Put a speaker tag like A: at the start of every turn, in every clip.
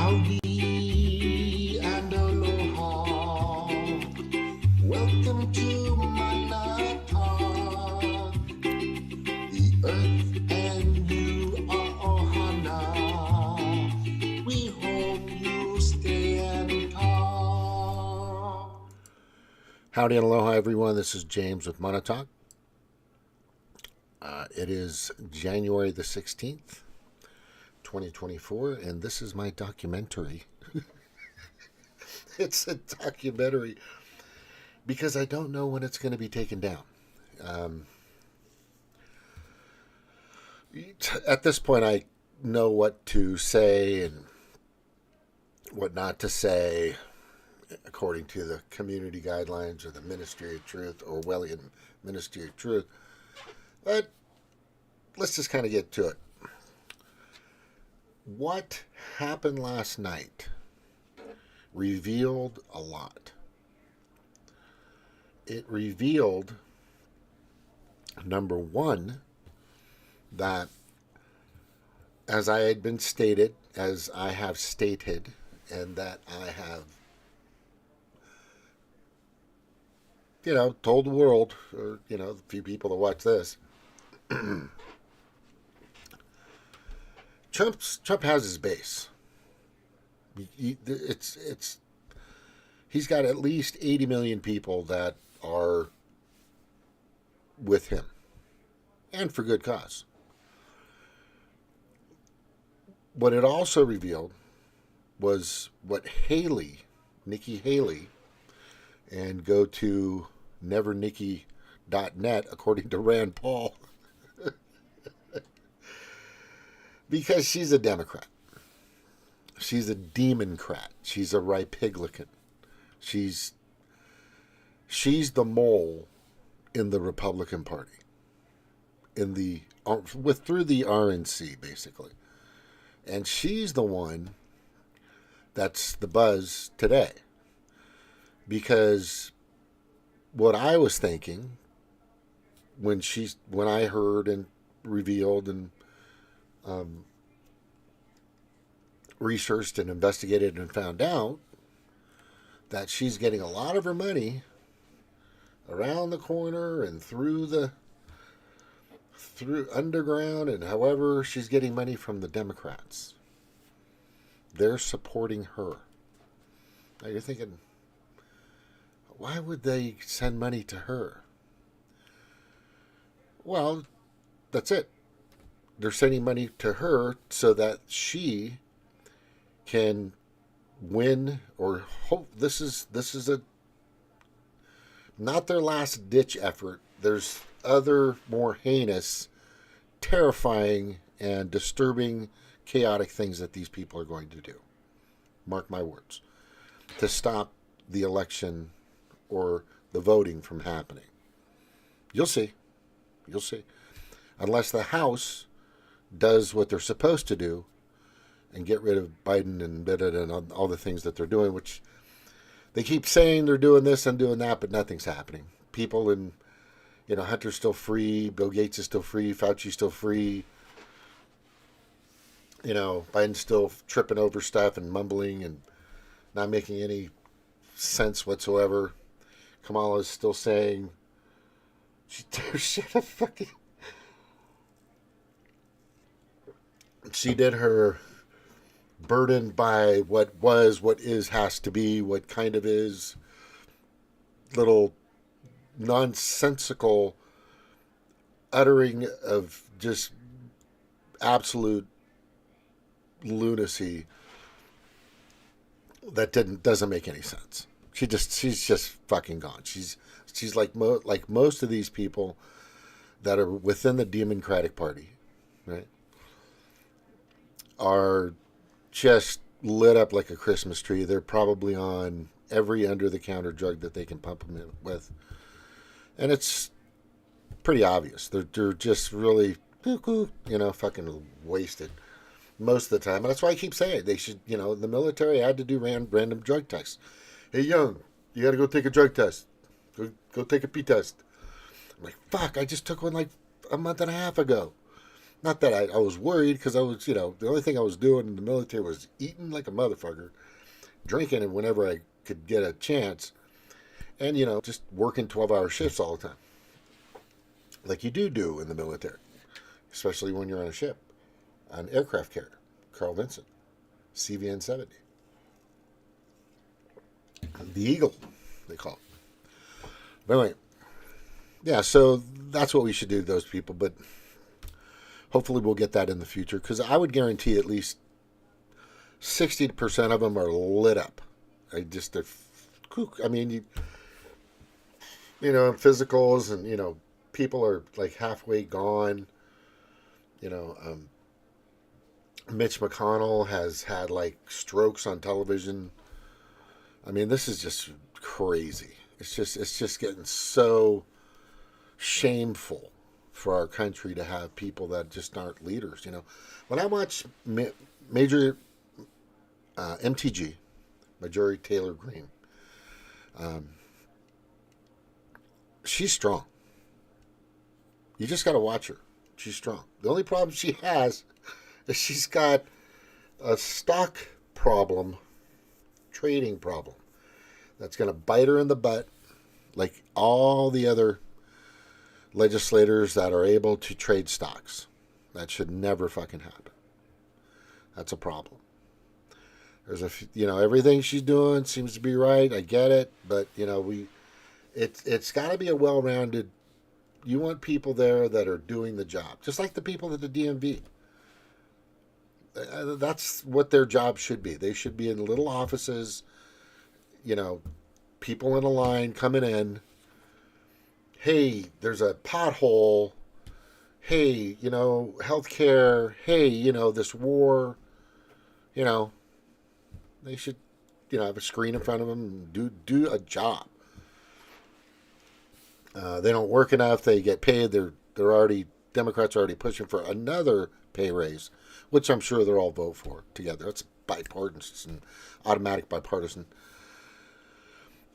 A: Howdy and aloha. Welcome to Manataq. The earth and you are ohana. We hope you stay and talk.
B: Howdy and aloha, everyone. This is James with Montauk. It is January the 16th, 2024, and this is my documentary. It's a documentary because I don't know when it's going to be taken down. At this point, I know what to say and what not to say according to the community guidelines or the Ministry of Truth, Orwellian Ministry of Truth. But let's just kind of get to it. What happened last night revealed a lot. It revealed, number one, that as I had been stated, as I have stated, and that I have, told the world, or, the few people that watch this, Trump has his base. He's got at least 80 million people that are with him, and for good cause. What it also revealed was what Nikki Haley, and go to nevernikki.net, according to Rand Paul, because she's a Democrat. She's a democrat. She's a Republican. She's the mole in the Republican Party, through the RNC, basically. And she's the one that's the buzz today. Because what I was thinking when I heard and revealed and researched and investigated and found out that she's getting a lot of her money around the corner and through underground, and however she's getting money from the Democrats. They're supporting her. Now you're thinking, why would they send money to her? Well, that's it. They're sending money to her so that she can win, or hope. This is not their last ditch effort. There's other more heinous, terrifying, and disturbing, chaotic things that these people are going to do. Mark my words. To stop the election or the voting from happening. You'll see. Unless the House does what they're supposed to do and get rid of Biden and all the things that they're doing, which they keep saying they're doing this and doing that, but nothing's happening. People in, Hunter's still free, Bill Gates is still free, Fauci's still free, Biden's still tripping over stuff and mumbling and not making any sense whatsoever. Kamala's still saying she did her burdened by what was, what is, has to be, what kind of is, little nonsensical uttering of just absolute lunacy that doesn't make any sense. She's just fucking gone. She's like most of these people that are within the Democratic Party, right, are just lit up like a Christmas tree. They're probably on every under-the-counter drug that they can pump them in with. And it's pretty obvious. They're just really, fucking wasted most of the time. And that's why I keep saying they should, the military had to do random drug tests. Hey, young, you got to go take a drug test. Go take a pee test. I'm like, fuck, I just took one like a month and a half ago. Not that I was worried because I was, the only thing I was doing in the military was eating like a motherfucker, drinking, and whenever I could get a chance, and, just working 12-hour shifts all the time, like you do in the military, especially when you're on a ship, an aircraft carrier, Carl Vinson, CVN 70, the Eagle, they call it. But anyway, yeah, so that's what we should do to those people, but hopefully we'll get that in the future because I would guarantee at least 60% of them are lit up. They're kook. I mean, physicals and, people are like halfway gone. You know, Mitch McConnell has had like strokes on television. I mean, this is just crazy. It's just getting so shameful for our country to have people that just aren't leaders. When I watch Major MTG, Marjorie Taylor Greene, she's strong. You just got to watch her. She's strong. The only problem she has is she's got a stock problem, trading problem, that's going to bite her in the butt, like all the other legislators that are able to trade stocks. That should never fucking happen. That's a problem. There's everything she's doing seems to be right. I get it, but it's got to be a well-rounded. You want people there that are doing the job, just like the people at the DMV. That's what their job should be. They should be in little offices, people in a line coming in. Hey, there's a pothole. Hey, healthcare. Hey, this war. They should, have a screen in front of them and do a job. They don't work enough. They get paid. Democrats are already pushing for another pay raise, which I'm sure they'll all vote for together. It's bipartisan, automatic bipartisan.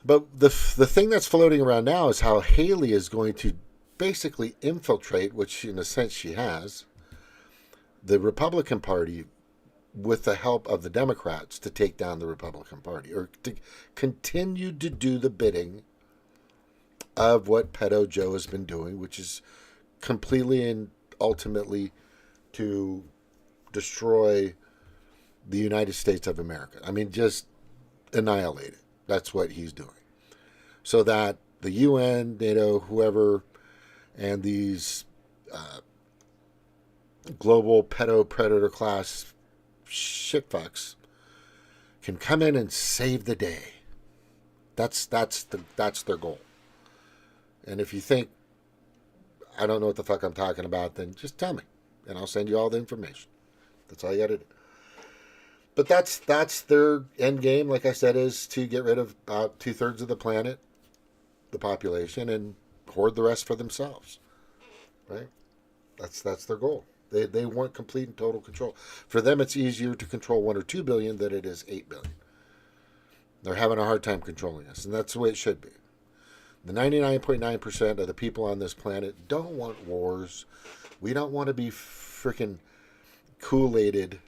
B: But the thing that's floating around now is how Haley is going to basically infiltrate, which in a sense she has, the Republican Party with the help of the Democrats to take down the Republican Party, or to continue to do the bidding of what Pedo Joe has been doing, which is completely and ultimately to destroy the United States of America. I mean, just annihilate it. That's what he's doing. So that the UN, NATO, whoever, and these global pedo predator class shitfucks can come in and save the day. That's their goal. And if you think I don't know what the fuck I'm talking about, then just tell me, and I'll send you all the information. That's all you got to do. But that's their end game, like I said, is to get rid of about 2/3 of the planet, the population, and hoard the rest for themselves. Right? That's their goal. They want complete and total control. For them, it's easier to control 1 or 2 billion than it is 8 billion. They're having a hard time controlling us, and that's the way it should be. The 99.9% of the people on this planet don't want wars. We don't want to be freaking Kool-Aided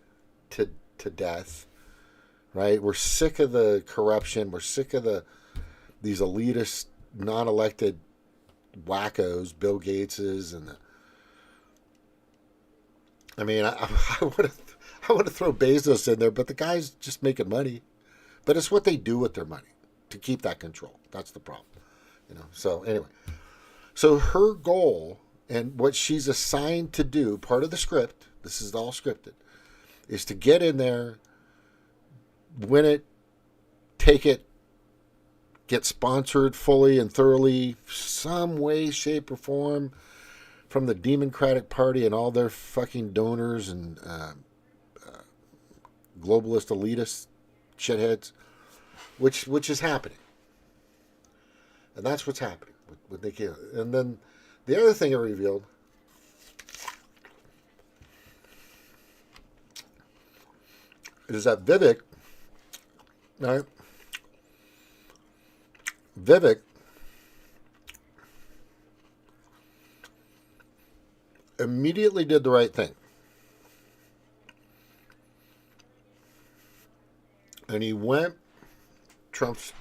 B: to death, right? We're sick of the corruption. We're sick of these elitist, non-elected wackos, Bill Gateses, and I want to throw Bezos in there, but the guy's just making money. But it's what they do with their money to keep that control. That's the problem. So anyway, so her goal and what she's assigned to do, part of the script, this is all scripted, is to get in there, win it, take it, get sponsored fully and thoroughly, some way, shape, or form, from the Democratic Party and all their fucking donors and globalist elitist shitheads, which is happening. And that's what's happening with Nikki. And then the other thing it revealed is that Vivek, right? Vivek immediately did the right thing. And he went, Trump's,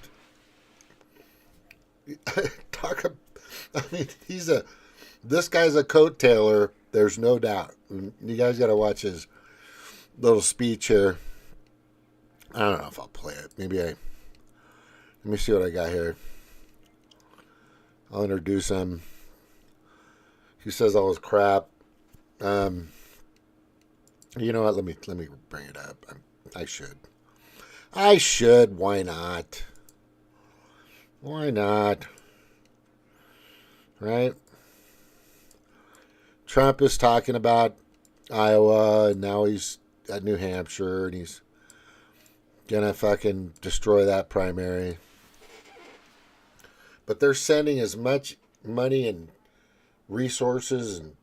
B: I mean, this guy's a coat tailor, there's no doubt. You guys got to watch his little speech here. I don't know if I'll play it. Let me see what I got here. I'll introduce him. He says all his crap. You know what? Let me bring it up. I should. Why not? Why not? Right? Trump is talking about Iowa, and now he's at New Hampshire, and he's gonna fucking destroy that primary. But they're sending as much money and resources and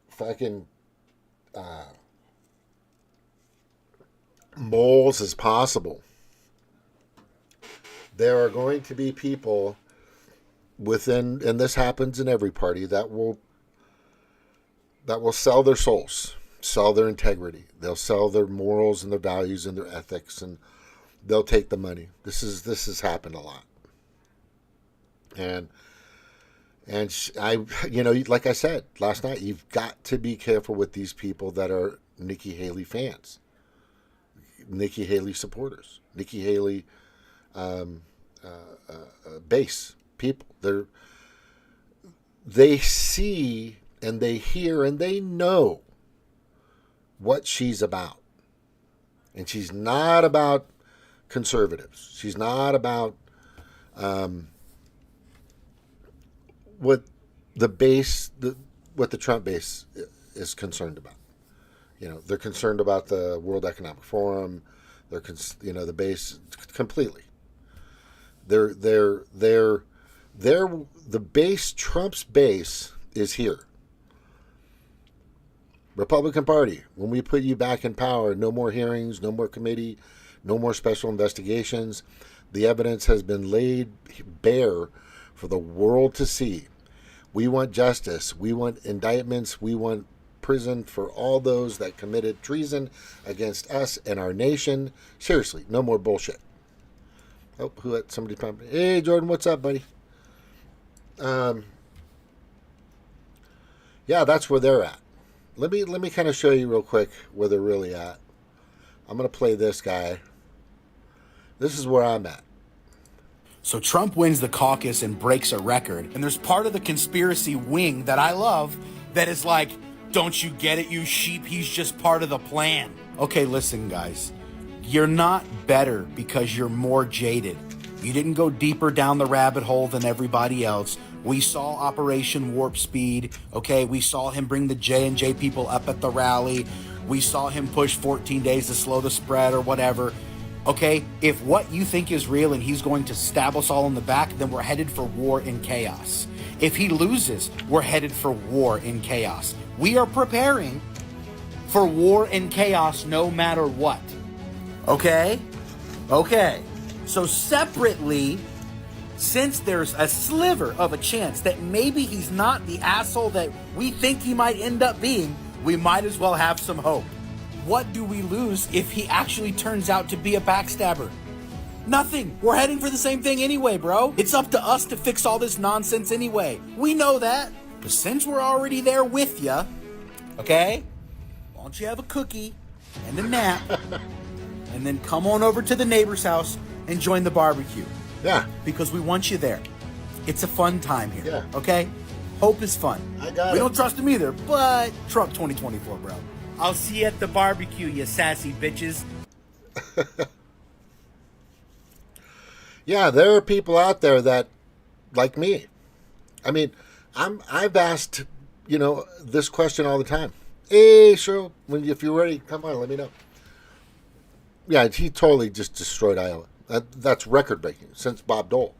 B: fucking moles as possible. There are going to be people within, and this happens in every party, that will sell their souls, sell their integrity. They'll sell their morals and their values and their ethics, and they'll take the money. This has happened a lot. And I, like I said last night, you've got to be careful with these people that are Nikki Haley fans, Nikki Haley supporters, Nikki Haley base people. They see and they hear and they know what she's about. And she's not about conservatives. She's not about what the Trump base is concerned about. They're concerned about the World Economic Forum. They're the base completely. The base, Trump's base, is here. Republican Party, when we put you back in power, no more hearings, no more committee, no more special investigations. The evidence has been laid bare for the world to see. We want justice. We want indictments. We want prison for all those that committed treason against us and our nation. Seriously, no more bullshit. Oh, somebody pumping? Hey, Jordan, what's up, buddy? Yeah, that's where they're at. Let me kind of show you real quick where they're really at. I'm going to play this guy. This is where I'm at.
C: So Trump wins the caucus and breaks a record. And there's part of the conspiracy wing that I love that is like, don't you get it, you sheep? He's just part of the plan. Okay, listen, guys. You're not better because you're more jaded. You didn't go deeper down the rabbit hole than everybody else. We saw Operation Warp Speed, okay? We saw him bring the J&J people up at the rally. We saw him push 14 days to slow the spread or whatever. Okay, if what you think is real and he's going to stab us all in the back, then we're headed for war and chaos. If he loses, we're headed for war and chaos. We are preparing for war and chaos no matter what. Okay? Okay. So separately, since there's a sliver of a chance that maybe he's not the asshole that we think he might end up being, we might as well have some hope. What do we lose if he actually turns out to be a backstabber? Nothing. We're heading for the same thing anyway, bro. It's up to us to fix all this nonsense anyway. We know that. But since we're already there with ya, okay, why don't you have a cookie and a nap and then come on over to the neighbor's house and join the barbecue.
B: Yeah.
C: Because we want you there. It's a fun time here.
B: Yeah.
C: Okay? Hope is fun.
B: I got it.
C: We don't trust him either, but Trump 2024, bro. I'll see you at the barbecue, you sassy bitches.
B: Yeah, there are people out there that, like me. I mean, I've asked, this question all the time. Hey, Cheryl, if you're ready, come on, let me know. Yeah, he totally just destroyed Iowa. That's record-breaking since Bob Dole,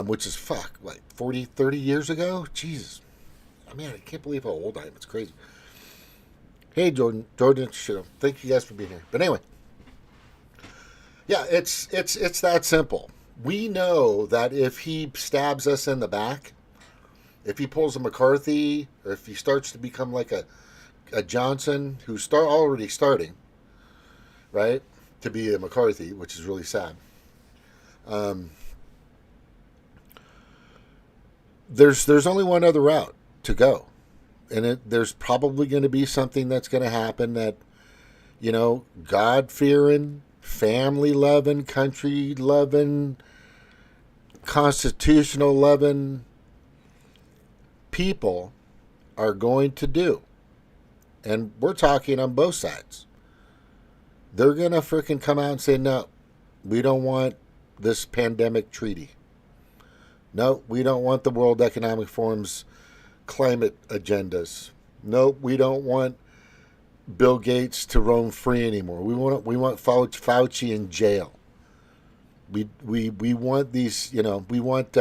B: which is, 40, 30 years ago? Jesus. I mean, I can't believe how old I am. It's crazy. Hey, Jordan, thank you guys for being here. But anyway, yeah, it's that simple. We know that if he stabs us in the back, If he pulls a McCarthy, or if he starts to become like a Johnson, who's already starting, right, to be a McCarthy, which is really sad. There's only one other route to go, and there's probably going to be something that's going to happen that, God fearing, family loving, country loving, constitutional loving people are going to do. And we're talking on both sides. They're going to freaking come out and say, no, we don't want this pandemic treaty. No, we don't want the World Economic Forum's climate agendas. No, we don't want Bill Gates to roam free anymore. We want Fauci in jail. We want these, we want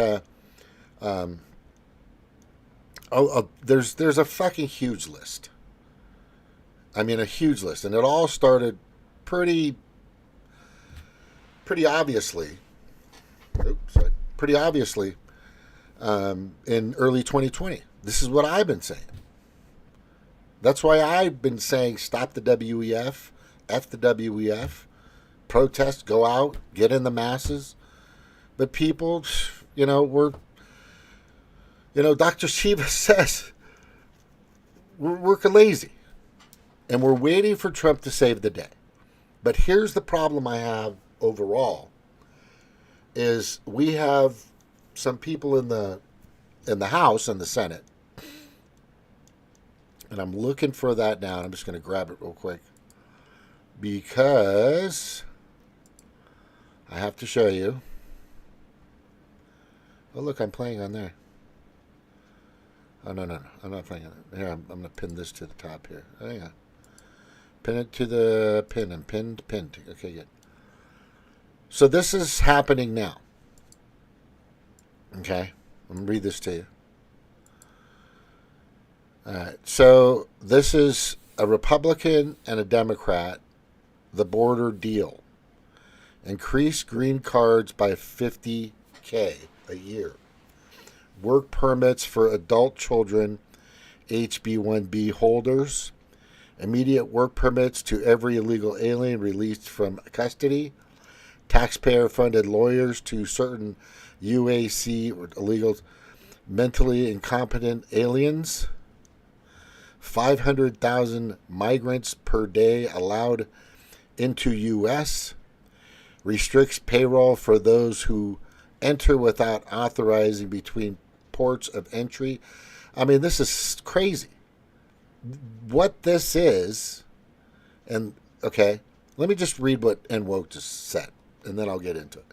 B: there's a fucking huge list. I mean, a huge list, and it all started pretty obviously. Pretty obviously, in early 2020. This is what I've been saying. That's why I've been saying stop the WEF, F the WEF, protest, go out, get in the masses. But people, Dr. Shiva says we're lazy. And we're waiting for Trump to save the day. But here's the problem I have overall, is we have some people in the House and the Senate, and I'm looking for that now, and I'm just going to grab it real quick because I have to show you. Oh, look, I'm playing on there. Oh, no, I'm not playing on it. Here, I'm going to pin this to the top here. Hang on. Pin it to the pin and pinned. Okay, good. So this is happening now. Okay, I'm going to read this to you. All right, so this is a Republican and a Democrat, the border deal. Increase green cards by 50K a year. Work permits for adult children, HB1B holders. Immediate work permits to every illegal alien released from custody. Taxpayer-funded lawyers to certain UAC or illegal mentally incompetent aliens. 500,000 migrants per day allowed into U.S. Restricts payroll for those who enter without authorizing between ports of entry. I mean, this is crazy. What this is, and okay, let me just read what NWOKE just said, and then I'll get into it.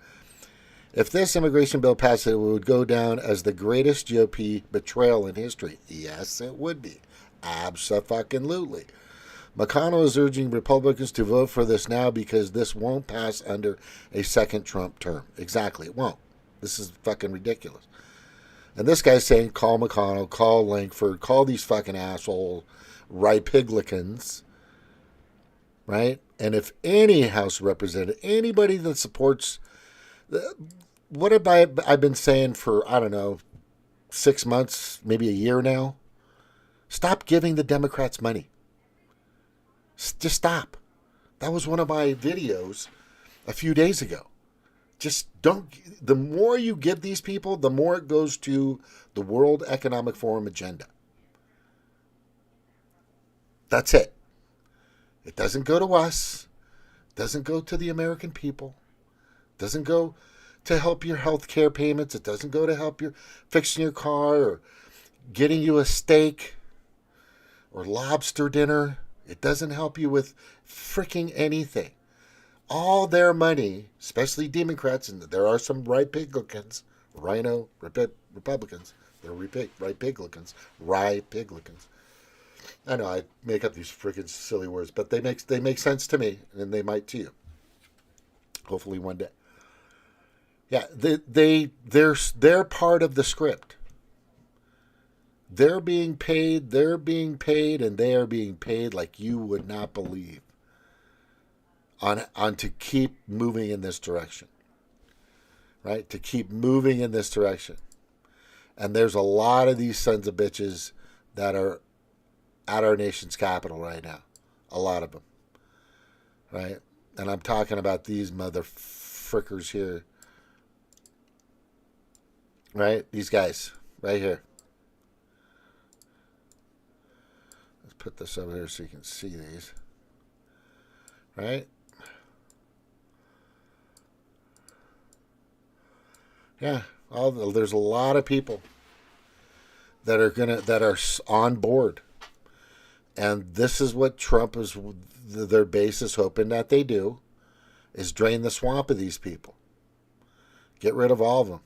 B: If this immigration bill passes, it would go down as the greatest GOP betrayal in history. Yes, it would be. Abso-fucking-lutely. McConnell is urging Republicans to vote for this now because this won't pass under a second Trump term. Exactly, it won't. This is fucking ridiculous. And this guy's saying, call McConnell, call Langford, call these fucking asshole Republicans, right? And if any House representative, anybody that supports, what have I've been saying for, 6 months, maybe a year now? Stop giving the Democrats money. Just stop. That was one of my videos a few days ago. Just don't. The more you give these people, the more it goes to the World Economic Forum agenda. That's it. It doesn't go to us. It doesn't go to the American people. It doesn't go to help your health care payments. It doesn't go to help your fixing your car or getting you a steak or lobster dinner. It doesn't help you with freaking anything. All their money, especially Democrats, and there are some Republicans, Republicans, they're Republicans, Republicans. I know I make up these freaking silly words, but they make sense to me, and they might to you. Hopefully one day. Yeah, they're part of the script. They're being paid, and they are being paid like you would not believe on to keep moving in this direction. Right? To keep moving in this direction. And there's a lot of these sons of bitches that are at our nation's capital right now. A lot of them. Right? And I'm talking about these motherfuckers here. Right? These guys. Right here. Let's put this over here so you can see these. Right? Yeah. There's a lot of people that are on board. And this is what Trump is, their base is hoping that they do, is drain the swamp of these people. Get rid of all of them.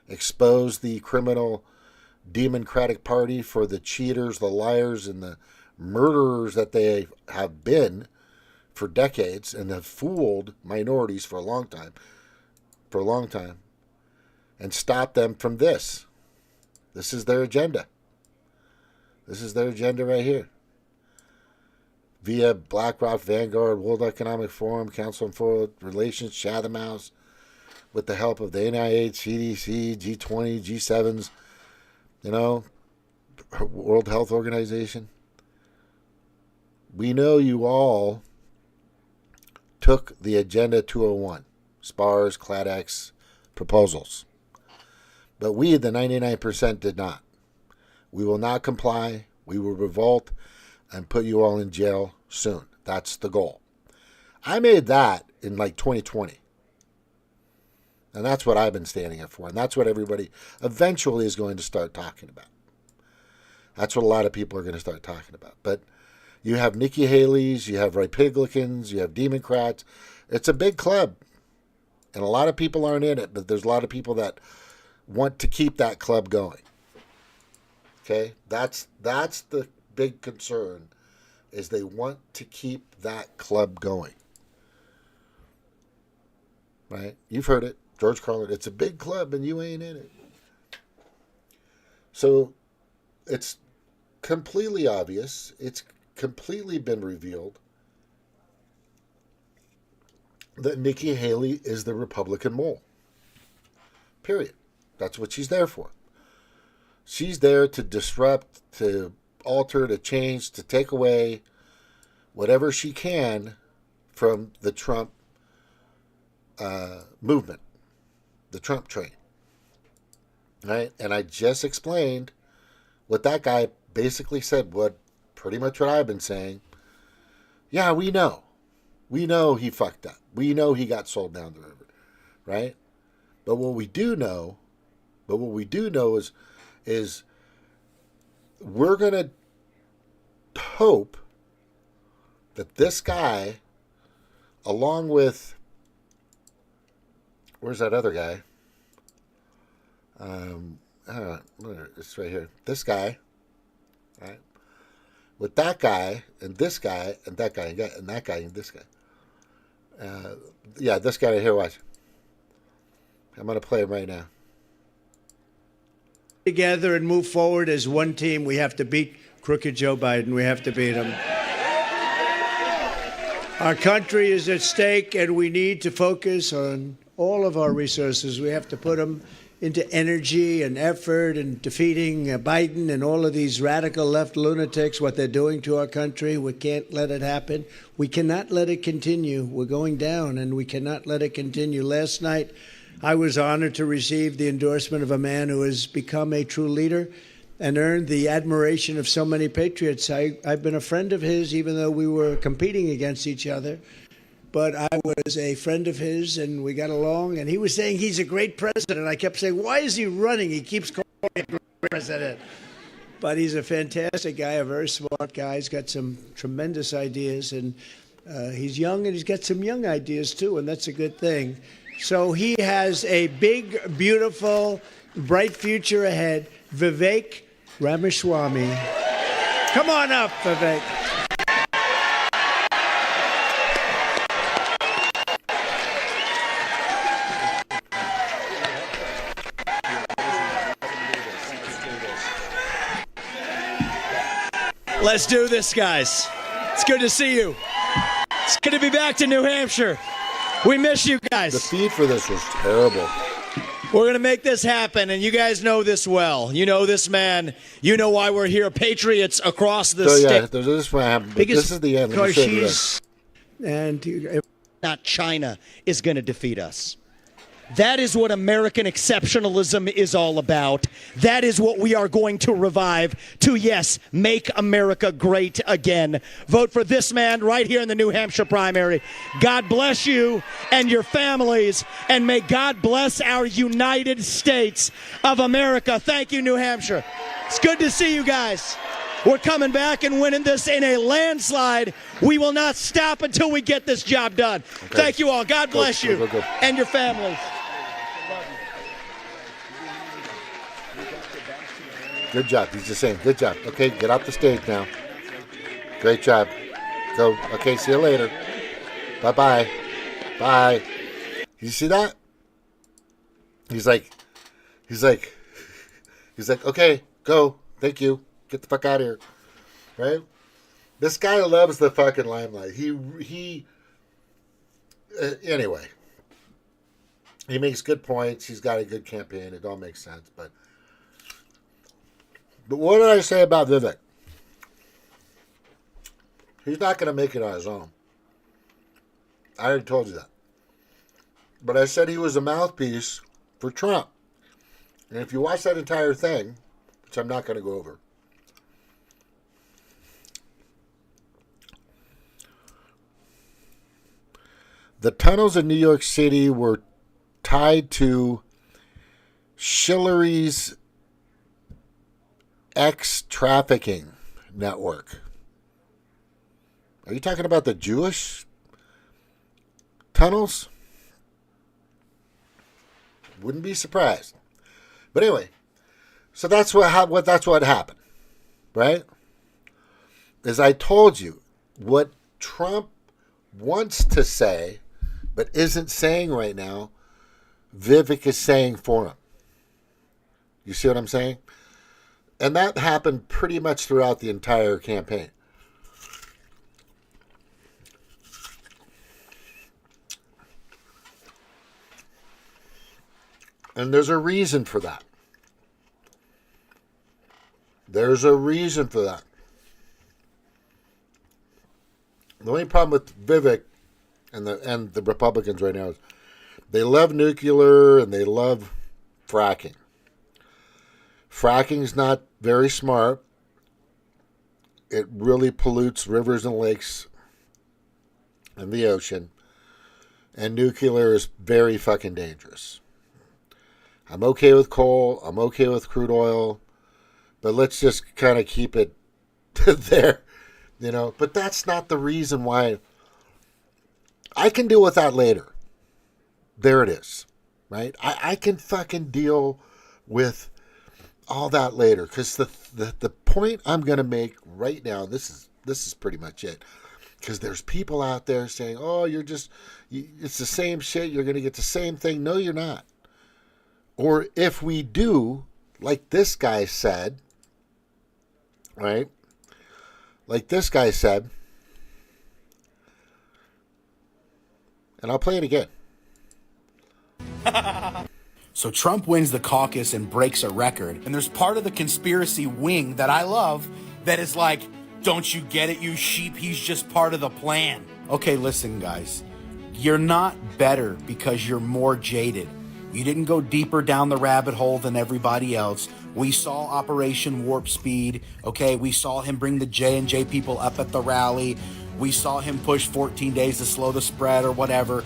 B: Expose the criminal Democratic Party for the cheaters, the liars, and the murderers that they have been for decades and have fooled minorities for a long time. And stop them from this. This is their agenda. This is their agenda right here. Via BlackRock, Vanguard, World Economic Forum, Council on Foreign Relations, Chatham House, with the help of the NIH, CDC, G20, G7s, World Health Organization. We know you all took the Agenda 201, SPARS, CLADEX proposals. But we, the 99%, did not. We will not comply. We will revolt and put you all in jail soon. That's the goal. I made that in 2020. And that's what I've been standing up for. And that's what everybody eventually is going to start talking about. That's what a lot of people are going to start talking about. But you have Nikki Haley's, you have Republicans, you have Democrats. It's a big club. And a lot of people aren't in it, but there's a lot of people that want to keep that club going. Okay? That's the big concern, is they want to keep that club going. Right? You've heard it. George Carlin, it's a big club and you ain't in it. So it's completely obvious. It's completely been revealed that Nikki Haley is the Republican mole. Period. That's what she's there for. She's there to disrupt, to alter, to change, to take away whatever she can from the Trump movement, the Trump train. Right? And I just explained what that guy basically said, pretty much what I've been saying. Yeah, we know. We know he fucked up. We know he got sold down the river. Right? But what we do know is we're going to hope that this guy, along with, where's that other guy? It's right here. This guy, right? With that guy and this guy and that guy and that guy and this guy. This guy right here, watch. I'm going to play him right now.
D: Together and move forward as one team. We have to beat crooked Joe Biden. We have to beat him. Our country is at stake, and we need to focus on all of our resources. We have to put them into energy and effort and defeating Biden and all of these radical left lunatics, what they're doing to our country. We can't let it happen. We cannot let it continue. We're going down, and we cannot let it continue. Last night, I was honored to receive the endorsement of a man who has become a true leader and earned the admiration of so many patriots. I've been a friend of his, even though we were competing against each other. But I was a friend of his, and we got along. And he was saying he's a great president. I kept saying, why is he running? He keeps calling him a great president. But he's a fantastic guy, a very smart guy. He's got some tremendous ideas. And he's young, and he's got some young ideas, too, and that's a good thing. So he has a big, beautiful, bright future ahead. Vivek Ramaswamy. Come on up, Vivek.
E: Let's do this, guys. It's good to see you. It's good to be back to New Hampshire. We miss you guys.
B: The feed for this was terrible.
E: We're going to make this happen, and you guys know this well. You know this man. You know why we're here. Patriots across the state.
B: Yeah, this is what happened. But this is the end. Let me show you this.
E: Not China is going to defeat us. That is what American exceptionalism is all about. That is what we are going to revive to, yes, make America great again. Vote for this man right here in the New Hampshire primary. God bless you and your families, and may God bless our United States of America. Thank you, New Hampshire. It's good to see you guys. We're coming back and winning this in a landslide. We will not stop until we get this job done. Okay. Thank you all. God bless you and your families.
B: Good job. He's just saying, good job. Okay, get off the stage now. Great job. Go. Okay, see you later. Bye-bye. Bye. You see that? He's like, okay, go. Thank you. Get the fuck out of here. Right? This guy loves the fucking limelight. Anyway. He makes good points. He's got a good campaign. It all makes sense. But what did I say about Vivek? He's not going to make it on his own. I already told you that. But I said he was a mouthpiece for Trump. And if you watch that entire thing, which I'm not going to go over, the tunnels in New York City were tied to Hillary's Trafficking network. Are you talking about the Jewish tunnels? Wouldn't be surprised. But anyway, so that's what happened, right? As I told you, what Trump wants to say but isn't saying right now, Vivek is saying for him. You see what I'm saying? And that happened pretty much throughout the entire campaign. And there's a reason for that. There's a reason for that. The only problem with Vivek and the Republicans right now is they love nuclear and they love fracking. Fracking's not very smart. It really pollutes rivers and lakes and the ocean. And nuclear is very fucking dangerous. I'm okay with coal. I'm okay with crude oil. But let's just kind of keep it there, you know. But that's not the reason why. I can deal with that later. There it is, right? I can fucking deal with all that later, because the point I'm going to make right now, this is pretty much it, because there's people out there saying, oh, it's the same shit, you're going to get the same thing. No, you're not. Or if we do, like this guy said, right? Like this guy said, and I'll play it again.
C: So Trump wins the caucus and breaks a record. And there's part of the conspiracy wing that I love that is like, don't you get it, you sheep? He's just part of the plan. Okay, listen, guys. You're not better because you're more jaded. You didn't go deeper down the rabbit hole than everybody else. We saw Operation Warp Speed, okay? We saw him bring the J&J people up at the rally. We saw him push 14 days to slow the spread or whatever.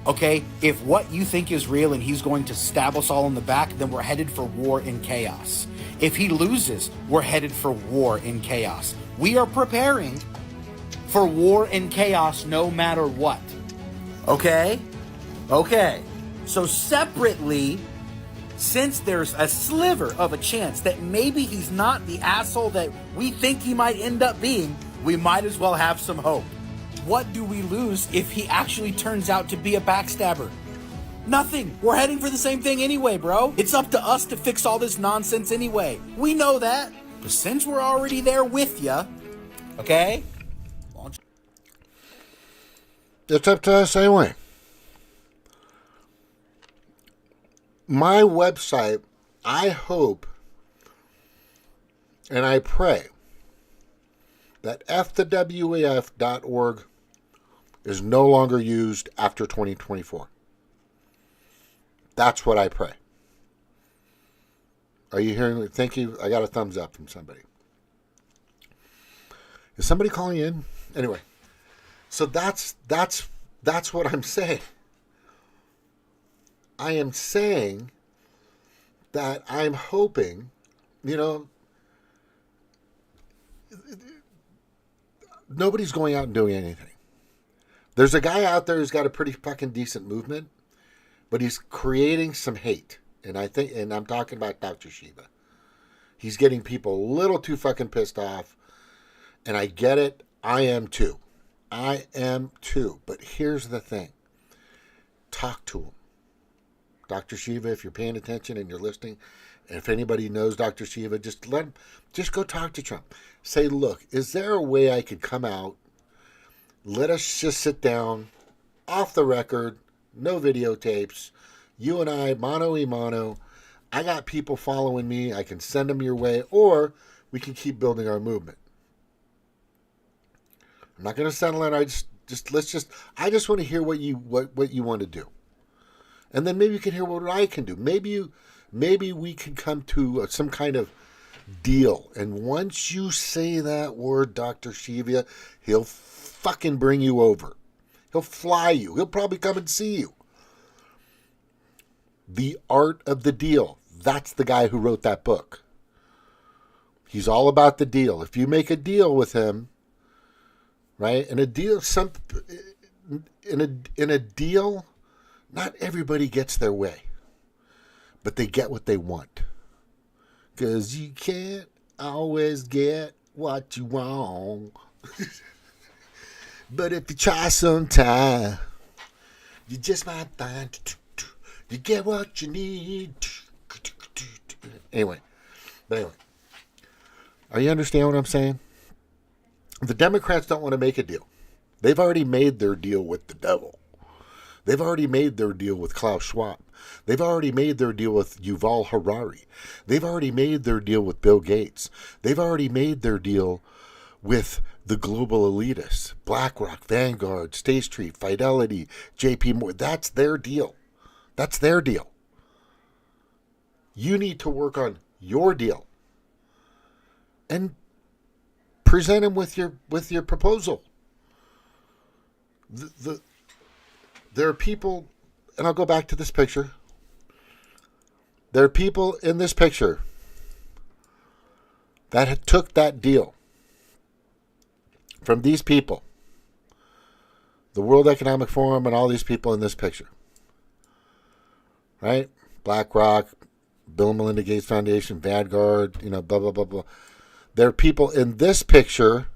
C: Okay, if what you think is real and he's going to stab us all in the back, then we're headed for war and chaos. If he loses, we're headed for war and chaos. We are preparing for war and chaos no matter what. Okay? Okay. So separately, since there's a sliver of a chance that maybe he's not the asshole that we think he might end up being, we might as well have some hope. What do we lose if he actually turns out to be a backstabber? Nothing. We're heading for the same thing anyway, bro. It's up to us to fix all this nonsense anyway. We know that. But since we're already there with ya, okay?
B: It's up to us anyway. my website, I hope and I pray that fthewaf.org is no longer used after 2024. That's what I pray. Are you hearing me? Thank you. I got a thumbs up from somebody. Is somebody calling in? Anyway, so that's what I'm saying. I am saying that I'm hoping, nobody's going out and doing anything. There's a guy out there who's got a pretty fucking decent movement, but he's creating some hate. And I'm talking about Dr. Shiva. He's getting people a little too fucking pissed off. And I get it. I am too. But here's the thing. Talk to him. Dr. Shiva, if you're paying attention and you're listening, and if anybody knows Dr. Shiva, just go talk to Trump. Say, look, is there a way I could come out? Let us just sit down, off the record, no videotapes. You and I, mano a mano. I got people following me. I can send them your way, or we can keep building our movement. I'm not going to settle it. I just want to hear what you want to do, and then maybe you can hear what I can do. Maybe we can come to some kind of deal. And once you say that word, Dr. Shiva, he'll fucking bring you over. He'll fly you. He'll probably come and see you. The Art of the Deal. That's the guy who wrote that book. He's all about the deal. If you make a deal with him, right? In a deal, not everybody gets their way, but they get what they want. Because you can't always get what you want. But if you try sometime, you just might find you get what you need. Anyway. Are you understand what I'm saying? The Democrats don't want to make a deal. They've already made their deal with the devil. They've already made their deal with Klaus Schwab. They've already made their deal with Yuval Harari. They've already made their deal with Bill Gates. They've already made their deal with the global elitists. BlackRock, Vanguard, State Street, Fidelity, JP Morgan. That's their deal. That's their deal. You need to work on your deal. And present them with your proposal. There are people, and I'll go back to this picture. There are people in this picture that took that deal from these people, the World Economic Forum, and all these people in this picture, right? BlackRock, Bill and Melinda Gates Foundation, Vanguard, blah, blah, blah, blah. There are people in this picture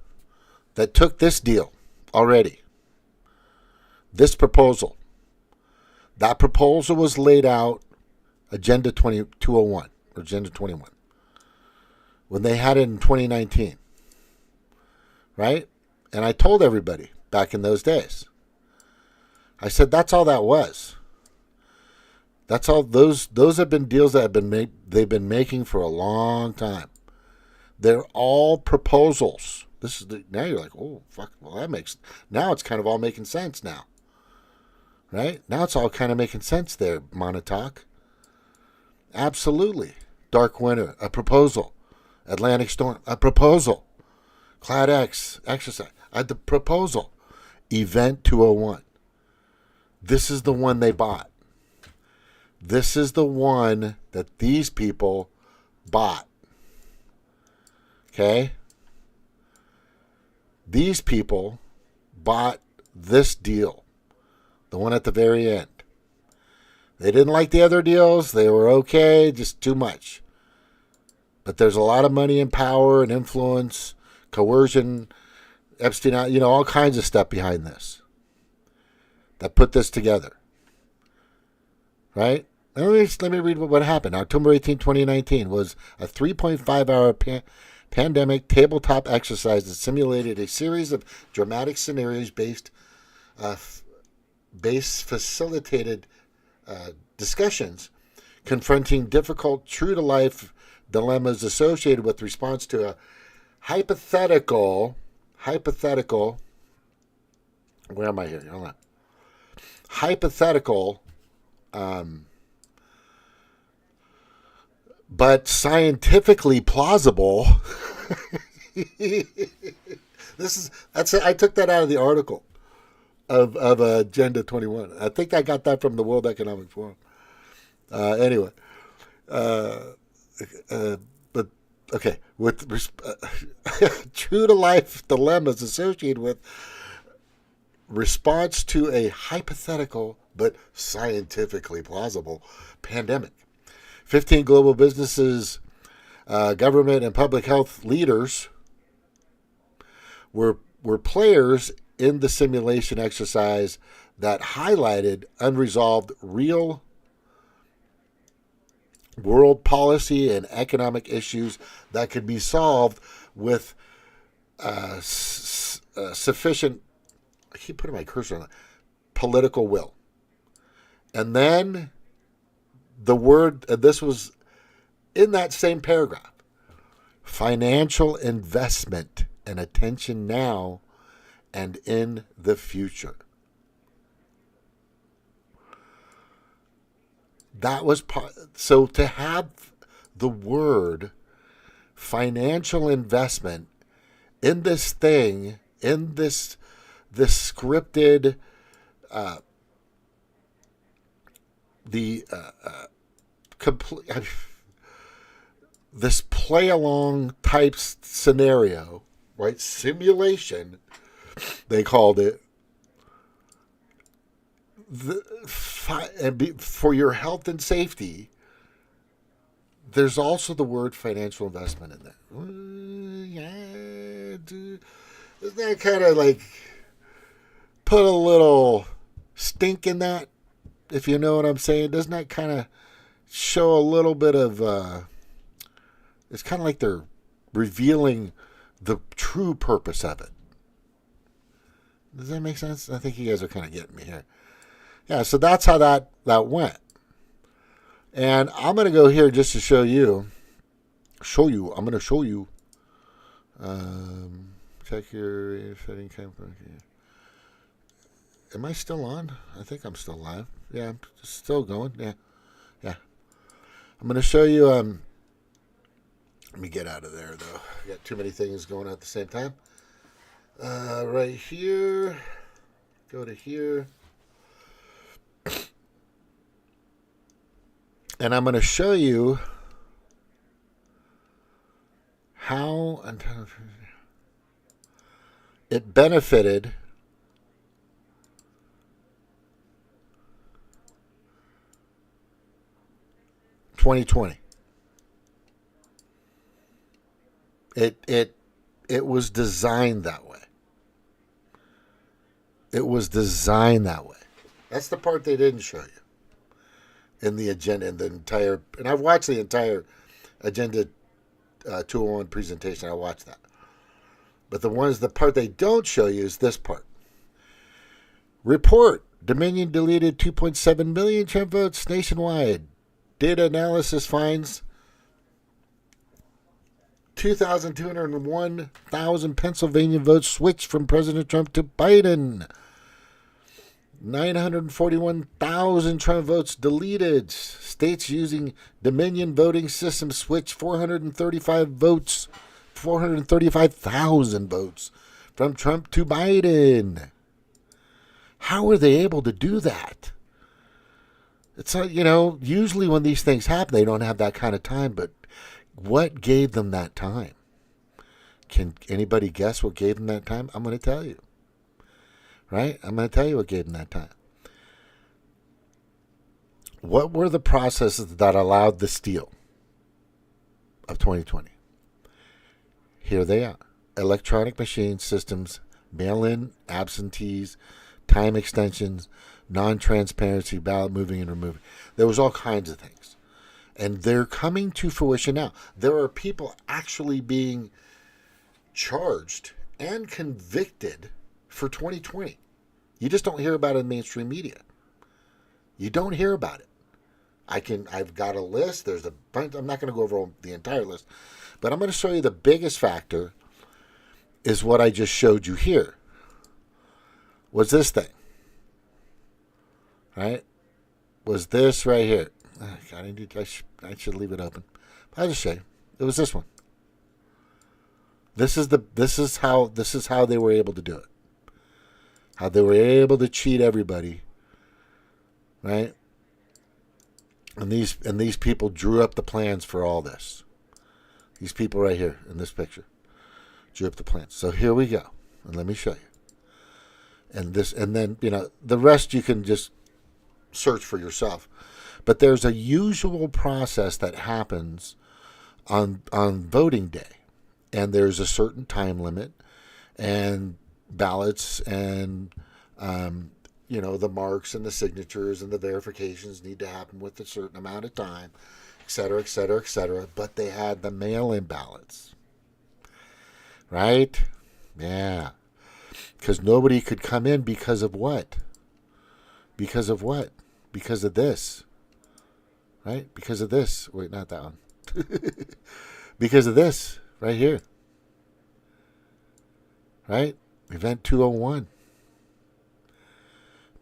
B: that took this deal already. This proposal. That proposal was laid out Agenda 201 or Agenda 21 when they had it in 2019. Right? And I told everybody back in those days. I said that's all that was. That's all those have been deals that they've been making for a long time. They're all proposals. Now you're like, oh fuck, well now it's kind of all making sense now. Right? Now it's all kind of making sense there, Montauk. Absolutely. Dark Winter, a proposal. Atlantic Storm, a proposal. Cloud X, exercise, the proposal. Event 201. This is the one they bought. This is the one that these people bought. Okay? These people bought this deal. The one at the very end. They didn't like the other deals. They were okay, just too much. But there's a lot of money and power and influence, coercion, Epstein, all kinds of stuff behind this that put this together. Right? Let me read what happened. October 18, 2019 was a 3.5-hour pandemic tabletop exercise that simulated a series of dramatic scenarios based facilitated discussions confronting difficult, true-to-life dilemmas associated with response to a hypothetical, where am I here? Hold on. Hypothetical, but scientifically plausible. I took that out of the article of Agenda 21. I think I got that from the World Economic Forum. Anyway, but okay, with true to life dilemmas associated with response to a hypothetical but scientifically plausible pandemic. 15 global businesses, government, and public health leaders were players in the simulation exercise that highlighted unresolved real world policy and economic issues that could be solved with sufficient, I keep putting my cursor on it, political will. And then the word, and this was in that same paragraph, financial investment and attention now and in the future. That was part. So to have the word financial investment in this thing, in this scripted, complete, this play along type scenario, right? Simulation, they called it. For your health and safety, there's also the word financial investment in there. Isn't that kind of like put a little stink in that, if you know what I'm saying? Doesn't that kind of show a little bit of, it's kind of like they're revealing the true purpose of it. Does that make sense? I think you guys are kind of getting me here. Yeah, so that's how that went. And I'm going to go here just to show you. I'm going to show you. Check your setting camera. Am I still on? I think I'm still live. Yeah, I'm still going. Yeah. I'm going to show you. Let me get out of there, though. I got too many things going on at the same time. Right here. Go to here. And I'm going to show you how it benefited (2020). It was designed that way. It was designed that way. That's the part they didn't show you in the agenda, in the entire, and I've watched the entire Agenda 201 presentation. I watched that. But the part they don't show you is this part. Report. Dominion deleted 2.7 million Trump votes nationwide. Data analysis finds 2,201,000 Pennsylvania votes switched from President Trump to Biden. 941,000 Trump votes deleted. States using Dominion voting system switched 435,000 votes from Trump to Biden. How were they able to do that? It's not, usually when these things happen, they don't have that kind of time, but what gave them that time? Can anybody guess what gave them that time? I'm going to tell you. Right? I'm going to tell you what gave them that time. What were the processes that allowed the steal of 2020? Here they are. Electronic machine systems, mail-in absentees, time extensions, non-transparency, ballot moving and removing. There was all kinds of things. And they're coming to fruition now. There are people actually being charged and convicted for 2020. You just don't hear about it in mainstream media. You don't hear about it. I've got a list. There's a bunch. I'm not going to go over the entire list, but I'm going to show you the biggest factor is what I just showed you here. Was this thing, right? Was this right here? I should leave it open. I'll just show you. It was this one. This is how they were able to do it. How they were able to cheat everybody, right? And these people drew up the plans for all this. These people right here in this picture drew up the plans. So here we go, and let me show you. And then the rest you can just search for yourself. But there's a usual process that happens on voting day, and there's a certain time limit, and ballots and the marks and the signatures and the verifications need to happen with a certain amount of time, et cetera, et cetera, et cetera. But they had the mail-in ballots, right? Yeah, because nobody could come in because of what? Because of what? Because of this, right? Because of this. Wait, not that one. Because of this right here, right? Event 201.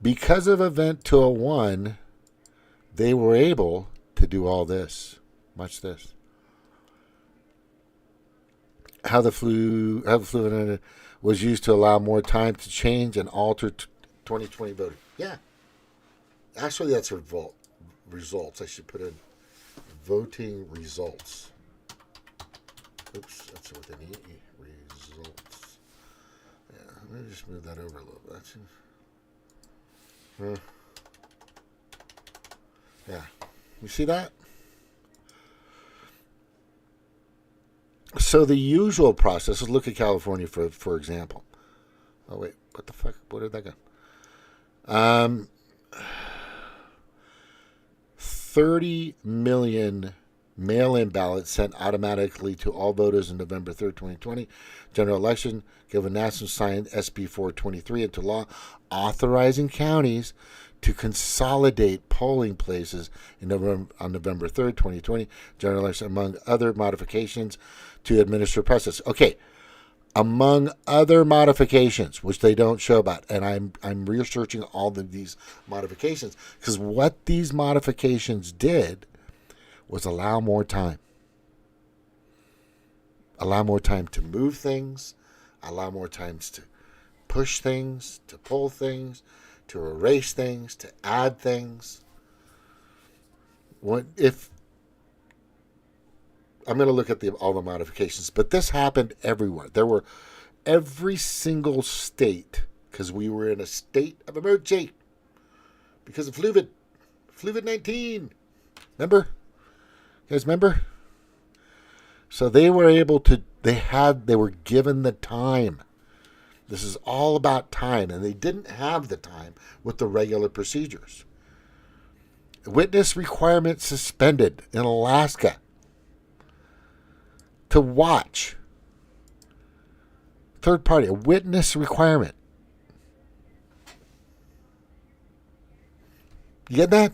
B: Because of Event 201, they were able to do all this. Watch this. How the flu was used to allow more time to change and alter 2020 voting. Yeah. Actually, that's Revolt results. I should put in voting results. Oops, that's what they need. Results. Yeah, let me just move that over a little bit. Yeah, you see that? So the usual process, let's look at California for example. Oh wait, what the fuck? Where did that go? 30 million mail-in ballots sent automatically to all voters on November 3rd, 2020. General election, Governor Nassau signed SB 423 into law, authorizing counties to consolidate polling places on November 3rd, 2020. General election, among other modifications to administer process. Okay, among other modifications, which they don't show about, and I'm researching all of these modifications, because what these modifications did was allow more time. Allow more time to move things, allow more times to push things, to pull things, to erase things, to add things. What if I'm going to look at all the modifications, but this happened everywhere. There were every single state, because we were in a state of emergency because of COVID-19. Remember? You guys remember? So they were able to, they were given the time. This is all about time, and they didn't have the time with the regular procedures. Witness requirement suspended in Alaska to watch. Third party, a witness requirement. You get that?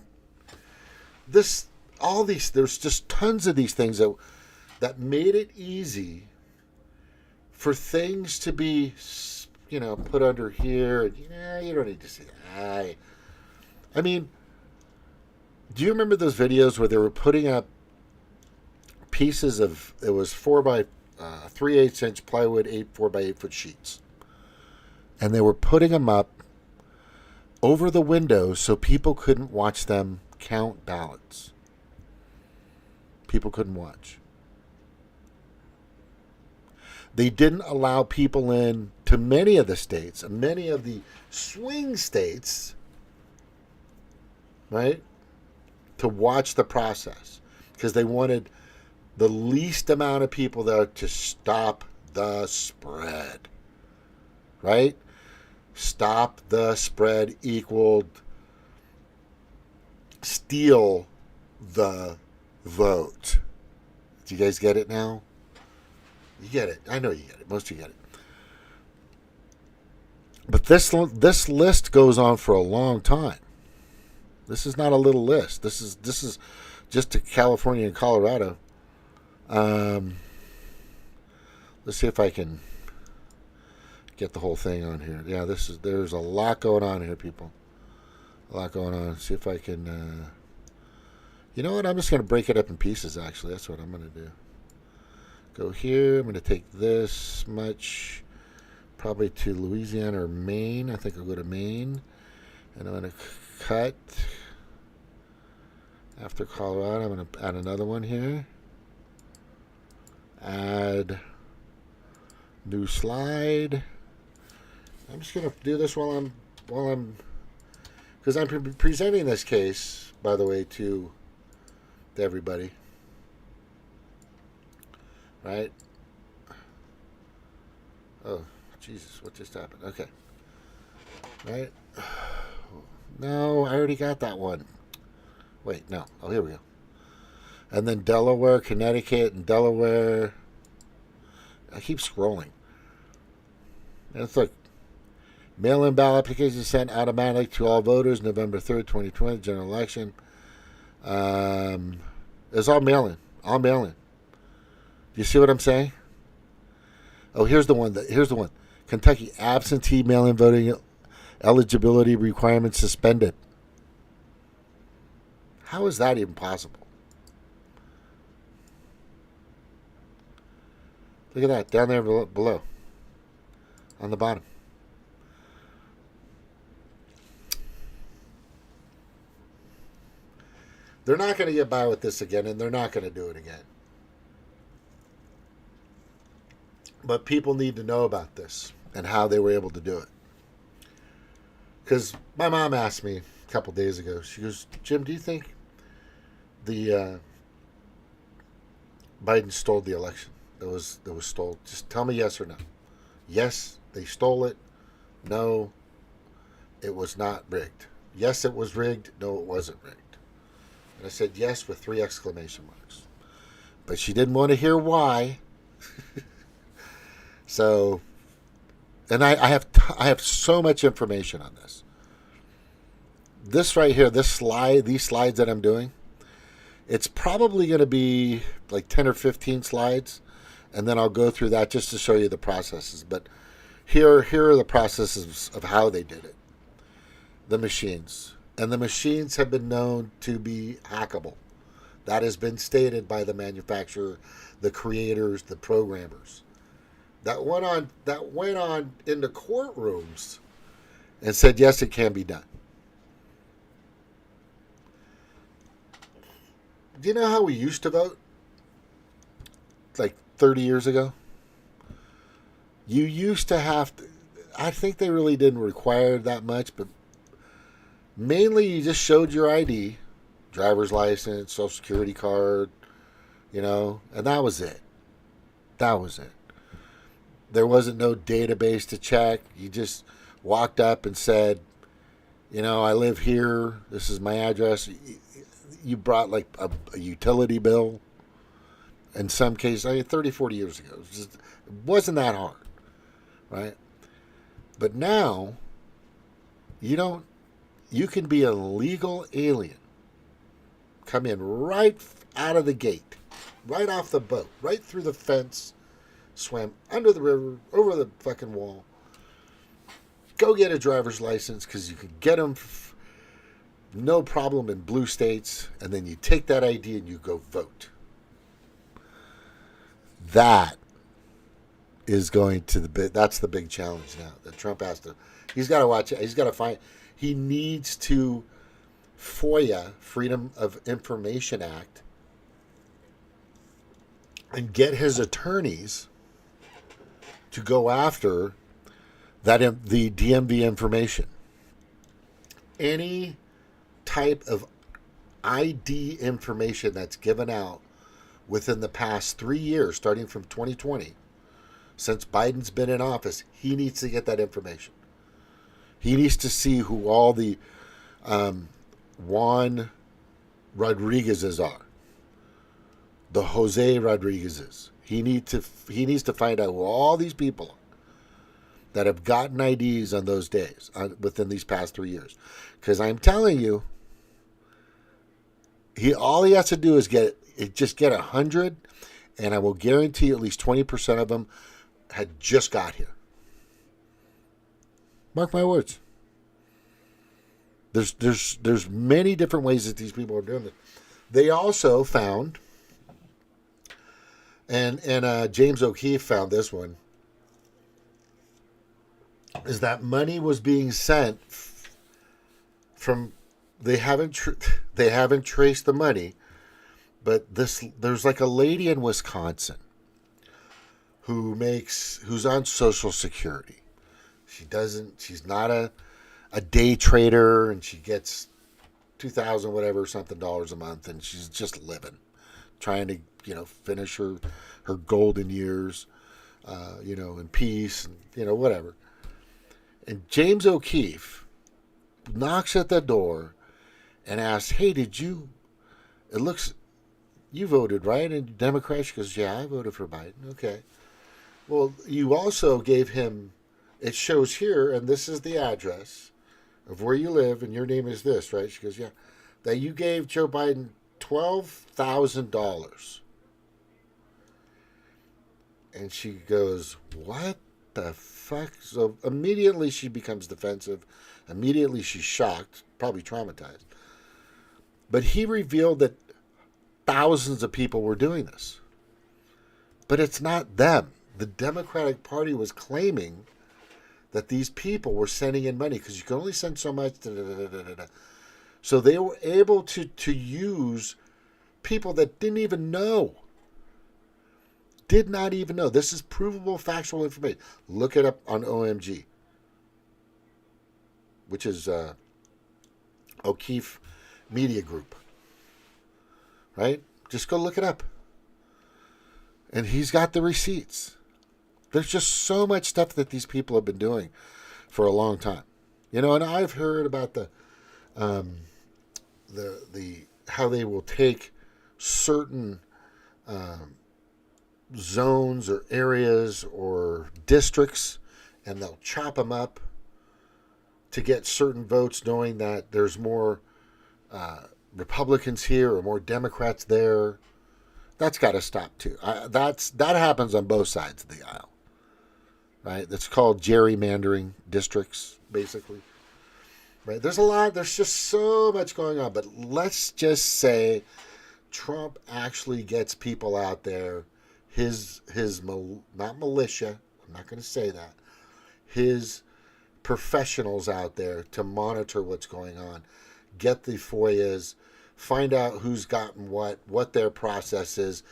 B: There's just tons of these things that made it easy for things to be, put under here. And, you don't need to see that. I mean, do you remember those videos where they were putting up pieces of, it was 3/8 inch plywood, 4x8 foot sheets, and they were putting them up over the windows so people couldn't watch them count ballots. People couldn't watch. They didn't allow people in to many of the states, many of the swing states, right, to watch the process, because they wanted the least amount of people there to stop the spread, right? Stop the spread equaled steal the vote. Do you guys get it now? You get it. I know you get it. Most of you get it. But this list goes on for a long time. This is not a little list. This is just to California and Colorado. Let's see if I can get the whole thing on here. Yeah, there's a lot going on here, people. A lot going on. See if I can. You know what? I'm just going to break it up in pieces. Actually, that's what I'm going to do. Go here. I'm going to take this much, probably to Louisiana or Maine. I think I'll go to Maine, and I'm going to cut. After Colorado, I'm going to add another one here. Add new slide. I'm just going to do this while I'm because I'm presenting this case, by the way, to everybody. Right? Oh, Jesus, what just happened? Okay. Right? No, I already got that one. Wait, no. Oh, here we go. And then Delaware, Connecticut, and Delaware. I keep scrolling. And it's like, mail-in ballot applications sent automatically to all voters November 3rd, 2020, general election. It's all mail-in. All mail-in. Do you see what I'm saying? Oh, here's the one. Here's the one. Kentucky absentee mail-in voting eligibility requirements suspended. How is that even possible? Look at that, down there below, on the bottom. They're not going to get by with this again, and they're not going to do it again. But people need to know about this and how they were able to do it. Because my mom asked me a couple days ago, she goes, Jim, do you think the Biden stole the election? That was stole. Just tell me yes or no. Yes, they stole it. No, it was not rigged. Yes, it was rigged. No, it wasn't rigged. And I said yes with 3 exclamation marks. But she didn't want to hear why. So, and I have so much information on this. This right here, these slides that I'm doing, it's probably going to be like 10 or 15 slides. And then I'll go through that just to show you the processes. But here are the processes of how they did it. The machines. And the machines have been known to be hackable. That has been stated by the manufacturer, the creators, the programmers. That went on into courtrooms and said, yes, it can be done. Do you know how we used to vote? Like 30 years ago? You used to have to, I think they really didn't require that much, but mainly you just showed your ID, driver's license, social security card, and that was it. That was it. There wasn't no database to check. You just walked up and said, I live here. This is my address. You brought like a utility bill. In some cases, 30, 40 years ago. It wasn't that hard, right? But now, you can be a legal alien. Come in right out of the gate, right off the boat, right through the fence, swim under the river, over the fucking wall. Go get a driver's license because you can get them no problem in blue states, and then you take that ID and you go vote. That is going to that's the big challenge now that Trump has to. He's got to watch it. He's got to find. He needs to FOIA, Freedom of Information Act, and get his attorneys to go after the DMV information. Any type of ID information that's given out within the past 3 years, starting from 2020, since Biden's been in office, he needs to get that information. He needs to see who all the Juan Rodriguez's are, the Jose Rodriguez's. He needs to find out who all these people are that have gotten IDs on those days within these past 3 years. Because I'm telling you, All he has to do is get 100, and I will guarantee at least 20% of them had just got here. Mark my words. There's many different ways that these people are doing it. They also found, and James O'Keefe found this one, is that money was being sent from. They haven't traced the money, but there's like a lady in Wisconsin who's on Social Security. She's not a day trader, and she gets $2,000 whatever something dollars a month, and she's just living, trying to finish her golden years, in peace, and whatever. And James O'Keefe knocks at the door and asks, "Hey, you voted, right? And Democrat?" She goes, "Yeah, I voted for Biden." "Okay. Well, you also gave him, it shows here, and this is the address of where you live, and your name is this, right?" She goes, "Yeah." "That you gave Joe Biden $12,000. And she goes, "What the fuck?" So immediately she becomes defensive. Immediately she's shocked, probably traumatized. But he revealed that thousands of people were doing this. But it's not them. The Democratic Party was claiming that these people were sending in money because you can only send so much. So they were able to use people that didn't even know. Did not even know. This is provable, factual information. Look it up on OMG, which is O'Keefe Media Group. Right? Just go look it up. And he's got the receipts. There's just so much stuff that these people have been doing for a long time. And I've heard about the how they will take certain zones or areas or districts, and they'll chop them up to get certain votes, knowing that there's more Republicans here or more Democrats there. That's got to stop too. That happens on both sides of the aisle, right? That's called gerrymandering districts, basically. Right? There's just so much going on. But let's just say Trump actually gets people out there, not militia, I'm not going to say that, his professionals out there to monitor what's going on, get the FOIAs, find out who's gotten what their process is,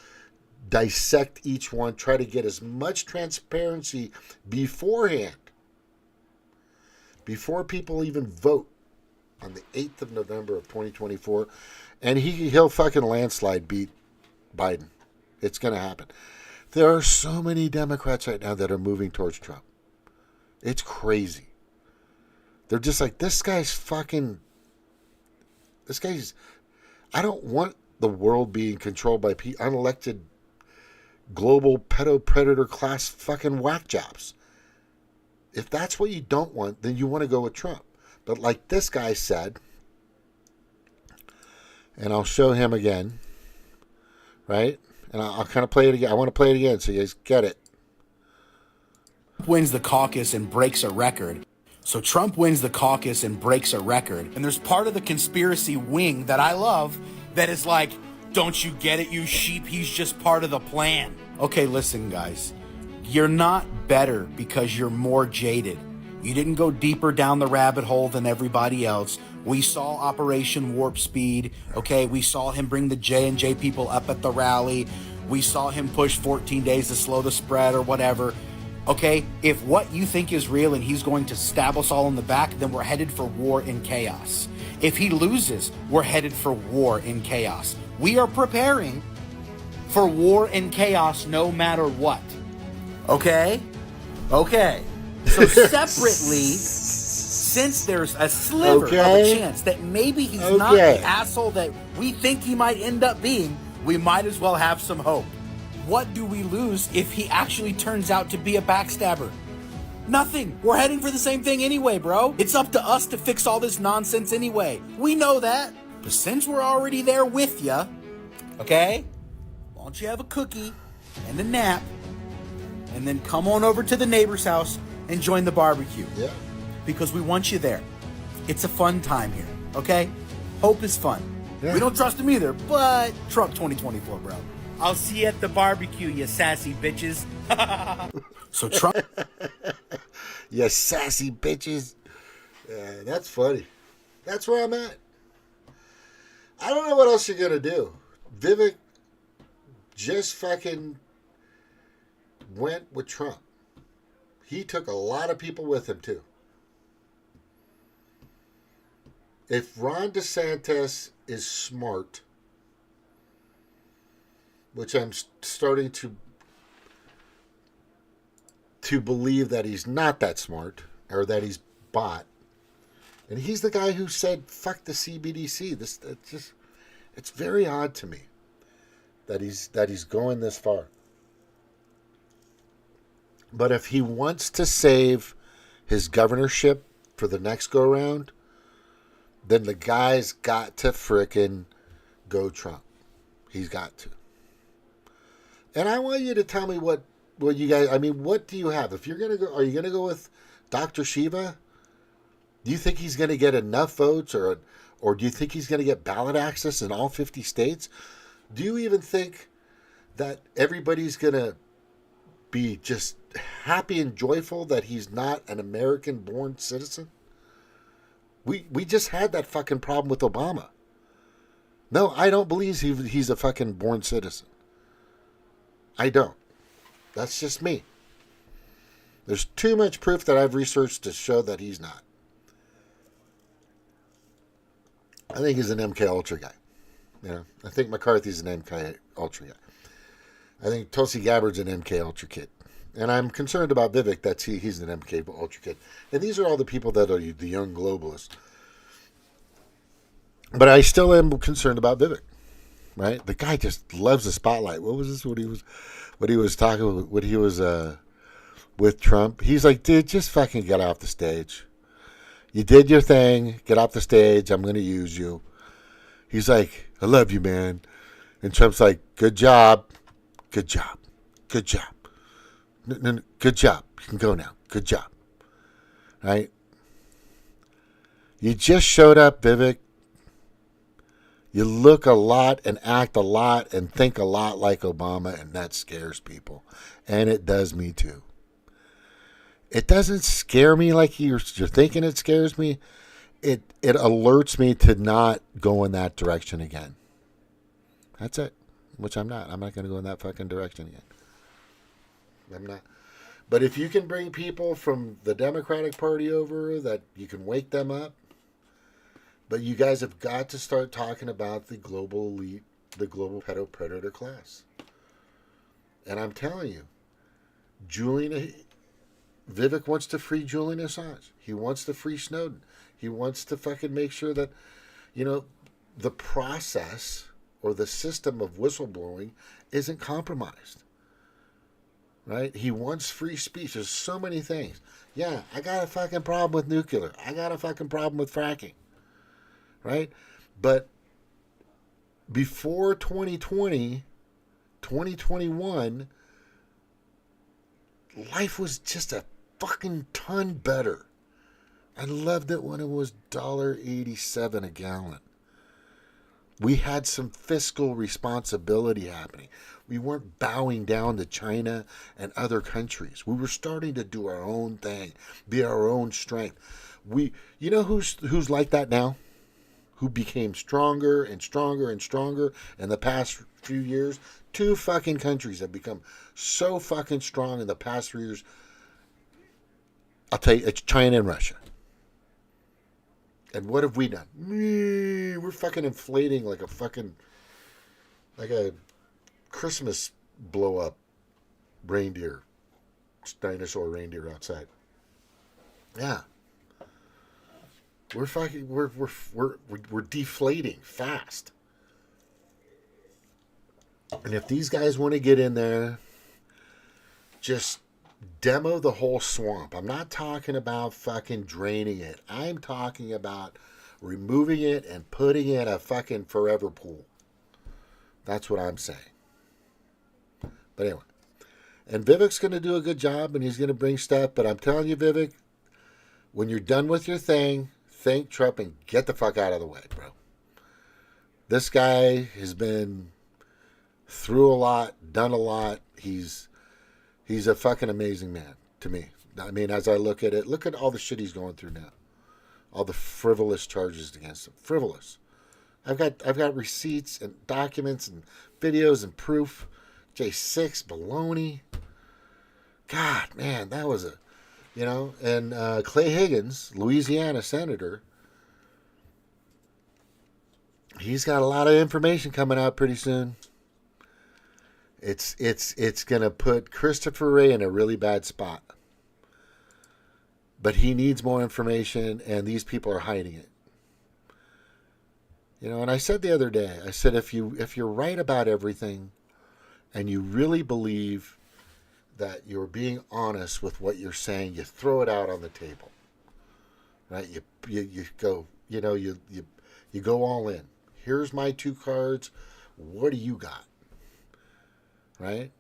B: dissect each one, try to get as much transparency beforehand, before people even vote on the 8th of November of 2024, and he'll fucking landslide beat Biden. It's going to happen. There are so many Democrats right now that are moving towards Trump. It's crazy. They're just like, this guy's, I don't want the world being controlled by unelected global pedo-predator class fucking whack jobs. If that's what you don't want, then you want to go with Trump. But like this guy said, and I'll show him again, right? And I'll kind of play it again. I want to play it again so you guys get it.
C: Wins the caucus and breaks a record. So Trump wins the caucus and breaks a record. And there's part of the conspiracy wing that I love that is like, don't you get it, you sheep? He's just part of the plan. Okay, listen, guys. You're not better because you're more jaded. You didn't go deeper down the rabbit hole than everybody else. We saw Operation Warp Speed, okay? We saw him bring the J&J people up at the rally. We saw him push 14 days to slow the spread or whatever. Okay, if what you think is real and he's going to stab us all in the back, then we're headed for war and chaos. If he loses, we're headed for war and chaos. We are preparing for war and chaos no matter what. Okay? Okay. So separately, since there's a sliver of a chance that maybe he's not the asshole that we think he might end up being, we might as well have some hope. What do we lose if he actually turns out to be a backstabber? Nothing. We're heading for the same thing anyway, bro. It's up to us to fix all this nonsense anyway. We know that. But since we're already there with you, okay, why don't you have a cookie and a nap, and then come on over to the neighbor's house and join the barbecue.
B: Yeah.
C: Because we want you there. It's a fun time here, okay? Hope is fun.
B: Yeah.
C: We don't trust him either, but Trump 2024, bro. I'll see you at the barbecue, you sassy bitches. So Trump...
B: You sassy bitches. Yeah, that's funny. That's where I'm at. I don't know what else you're going to do. Vivek just fucking went with Trump. He took a lot of people with him, too. If Ron DeSantis is smart, which I'm starting to believe that he's not that smart, or that he's bought, and he's the guy who said, fuck the CBDC. It's very odd to me that he's going this far. But if he wants to save his governorship for the next go round, then the guy's got to frickin' go Trump. He's got to. And I want you to tell me what you guys, I mean, what do you have? If you're going to go, are you going to go with Dr. Shiva? Do you think he's going to get enough votes, or do you think he's going to get ballot access in all 50 states? Do you even think that everybody's going to be just happy and joyful that he's not an American-born citizen? We just had that fucking problem with Obama. No, I don't believe he's a fucking born citizen. I don't. That's just me. There's too much proof that I've researched to show that he's not. I think he's an MK Ultra guy. You know, I think McCarthy's an MK Ultra guy. I think Tulsi Gabbard's an MK Ultra kid. And I'm concerned about Vivek that he's an MK Ultra kid. And these are all the people that are the young globalists. But I still am concerned about Vivek. Right? The guy just loves the spotlight. What was this? What he was talking about, when he was with Trump? He's like, dude, just fucking get off the stage. You did your thing. Get off the stage. I'm going to use you. He's like, I love you, man. And Trump's like, good job. Good job. Good job. No, good job. You can go now. Good job. Right? You just showed up, Vivek. You look a lot and act a lot and think a lot like Obama, and that scares people. And it does me too. It doesn't scare me like you're thinking it scares me. It alerts me to not go in that direction again. That's it. Which I'm not. I'm not going to go in that fucking direction again. I'm not. But if you can bring people from the Democratic Party over, that you can wake them up. But you guys have got to start talking about the global elite, the global pedo-predator class. And I'm telling you, Vivek wants to free Julian Assange. He wants to free Snowden. He wants to fucking make sure that, you know, the process or the system of whistleblowing isn't compromised. Right? He wants free speech. There's so many things. Yeah, I got a fucking problem with nuclear. I got a fucking problem with fracking. Right? But before 2020, 2021, life was just a fucking ton better. I loved it when it was $1.87 a gallon. We had some fiscal responsibility happening. We weren't bowing down to China and other countries. We were starting to do our own thing, be our own strength. You know who's like that now? Who became stronger and stronger and stronger in the past few years? 2 fucking countries have become so fucking strong in the past 3 years. I'll tell you, it's China and Russia. And what have we done? We're fucking inflating like a Christmas blow up reindeer, dinosaur reindeer outside. Yeah. We're fucking we're deflating fast. And if these guys want to get in there, just demo the whole swamp. I'm not talking about fucking draining it. I'm talking about removing it and putting it in a fucking forever pool. That's what I'm saying. But anyway. And Vivek's going to do a good job, and he's going to bring stuff. But I'm telling you, Vivek, when you're done with your thing, thank Trump and get the fuck out of the way, bro. This guy has been through a lot, done a lot. He's a fucking amazing man to me. I mean, as I look at it, look at all the shit he's going through now. All the frivolous charges against him. Frivolous. I've got receipts and documents and videos and proof. J6 baloney. God, man, that was a, and Clay Higgins, Louisiana senator, he's got a lot of information coming out pretty soon. It's going to put Christopher Wray in a really bad spot. But he needs more information, and these people are hiding it. And I said the other day, I said, if you're right about everything, and you really believe that you're being honest with what you're saying, you throw it out on the table, right? You go, you go all in. Here's my 2 cards. What do you got? Right?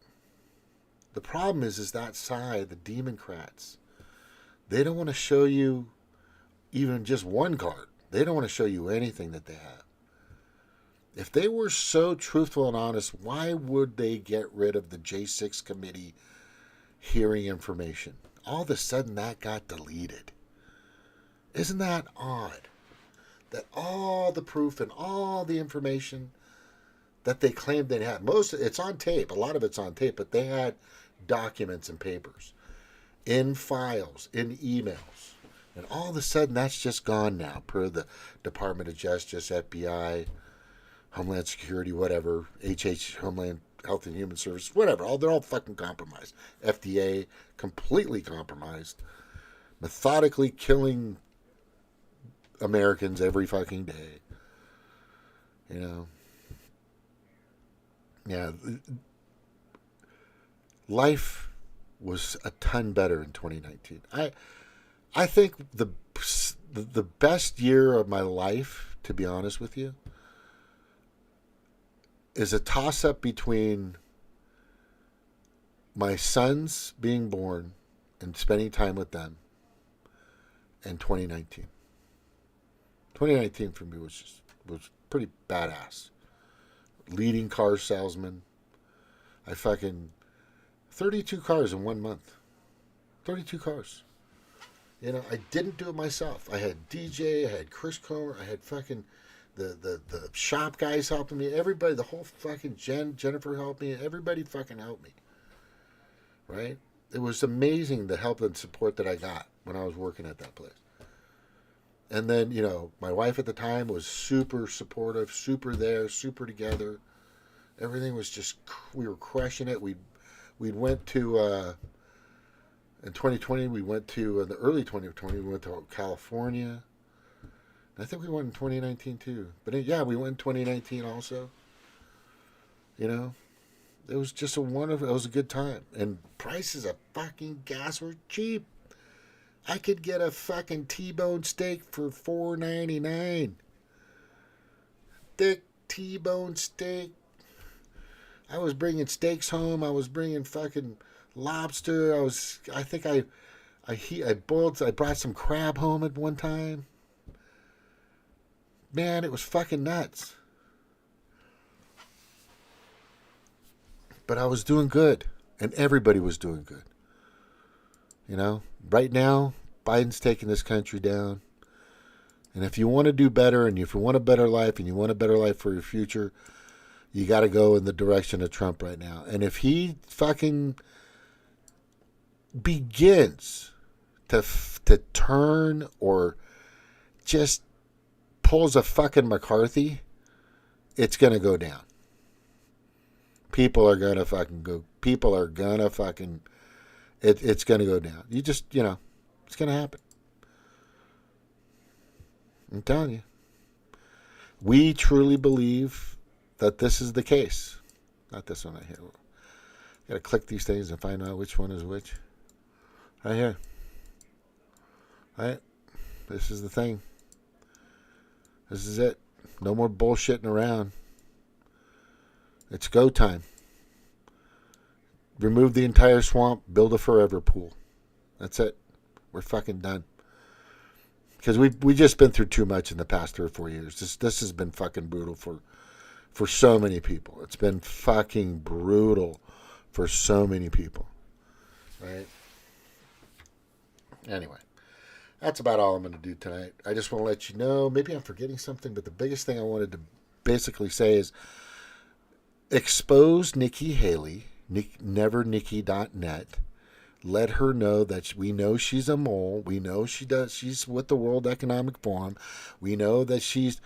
B: The problem is that side, the Democrats, they don't want to show you even just 1 card. They don't want to show you anything that they have. If they were so truthful and honest, why would they get rid of the J6 committee hearing information? All of a sudden that got deleted. Isn't that odd? That all the proof and all the information that they claimed they had, it's on tape, a lot of it's on tape, but they had documents and papers in files, in emails. And all of a sudden that's just gone now, per the Department of Justice, FBI, Homeland Security, whatever, Homeland Health and Human Services, whatever. They're all fucking compromised. FDA, completely compromised. Methodically killing Americans every fucking day. Yeah. Life was a ton better in 2019. I think the best year of my life, to be honest with you, is a toss-up between my sons being born and spending time with them and 2019. 2019 for me was pretty badass. Leading car salesman. I fucking 32 cars in 1 month. 32 cars. I didn't do it myself. I had DJ, I had Chris Comer, I had fucking the shop guys helping me. Everybody, the whole fucking Jennifer helped me. Everybody fucking helped me. Right? It was amazing the help and support that I got when I was working at that place. And then, my wife at the time was super supportive, super there, super together. Everything was just, we were crushing it. We went to, in 2020, in the early 2020, we went to California. I think we went in 2019 too. But yeah, we went in 2019 also. It was just it was a good time. And prices of fucking gas were cheap. I could get a fucking T-bone steak for $4.99. Thick T-bone steak. I was bringing steaks home. I was bringing fucking lobster. I brought some crab home at one time. Man, it was fucking nuts. But I was doing good. And everybody was doing good. Right now, Biden's taking this country down. And if you want to do better, and if you want a better life, and you want a better life for your future, you got to go in the direction of Trump right now. And if he fucking begins to turn or just pulls a fucking McCarthy, it's going to go down. People are going to fucking go. People are going to fucking... It's going to go down. You just, it's going to happen. I'm telling you. We truly believe that this is the case. Not this one right here. Got to click these things and find out which one is which. Right here. Right? This is the thing. This is it. No more bullshitting around. It's go time. Remove the entire swamp, build a forever pool. That's it. We're fucking done. Because we just been through too much in the past 3 or 4 years. This has been fucking brutal for so many people. It's been fucking brutal for so many people. Right? Anyway, that's about all I'm going to do tonight. I just want to let you know, maybe I'm forgetting something, but the biggest thing I wanted to basically say is expose Nikki Haley, nevernikki.net. Let her know that we know she's a mole. We know she's with the World Economic Forum. We know that she's,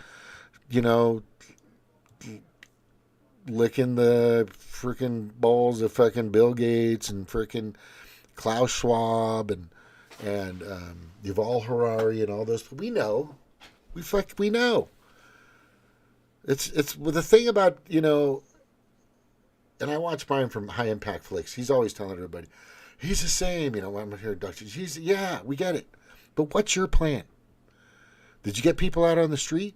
B: licking the freaking balls of fucking Bill Gates and freaking Klaus Schwab and Yuval Harari and all those. We know. We know. It's well, the thing about, and I watch Brian from High Impact Flicks. He's always telling everybody, he's the same, I'm here, Dr. Yeah, we get it. But what's your plan? Did you get people out on the street?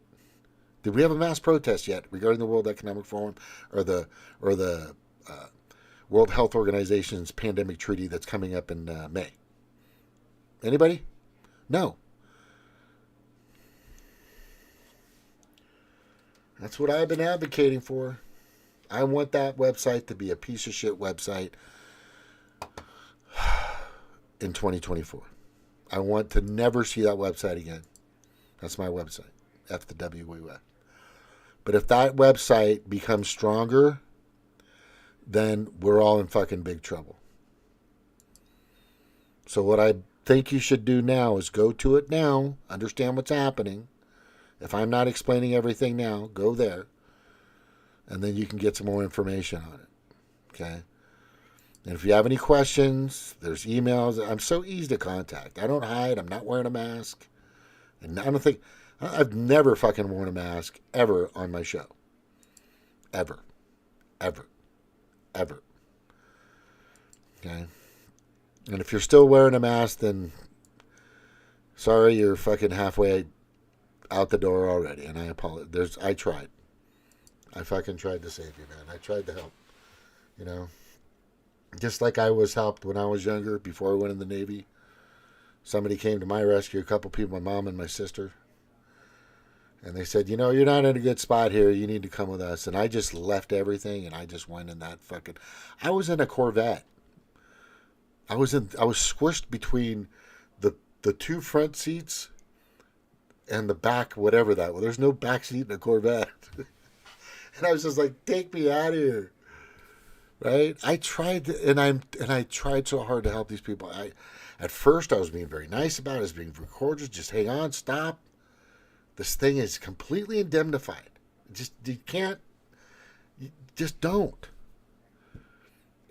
B: Did we have a mass protest yet regarding the World Economic Forum or the World Health Organization's pandemic treaty that's coming up in May? Anybody? No. That's what I've been advocating for. I want that website to be a piece of shit website in 2024. I want to never see that website again. That's my website, F the WWF. But if that website becomes stronger, then we're all in fucking big trouble. So what I think you should do now is go to it now, understand what's happening. If I'm not explaining everything now, go there. And then you can get some more information on it. Okay? And if you have any questions, there's emails. I'm so easy to contact. I don't hide. I'm not wearing a mask. And I've never fucking worn a mask ever on my show. Ever. Ever. Ever. Okay? And if you're still wearing a mask, then sorry, you're fucking halfway out the door already. And I apologize. I tried. I fucking tried to save you, man. I tried to help. Just like I was helped when I was younger, before I went in the Navy. Somebody came to my rescue, a couple people, my mom and my sister. And they said, you're not in a good spot here. You need to come with us. And I just left everything and I just went in that fucking... I was in a Corvette. I was squished between the 2 front seats and the back, whatever that was. There's no back seat in a Corvette. And I was just like, take me out of here. Right? I tried I tried so hard to help these people. At first I was being very nice about it. I was being cordial. Just hang on, stop. This thing is completely indemnified. You just don't.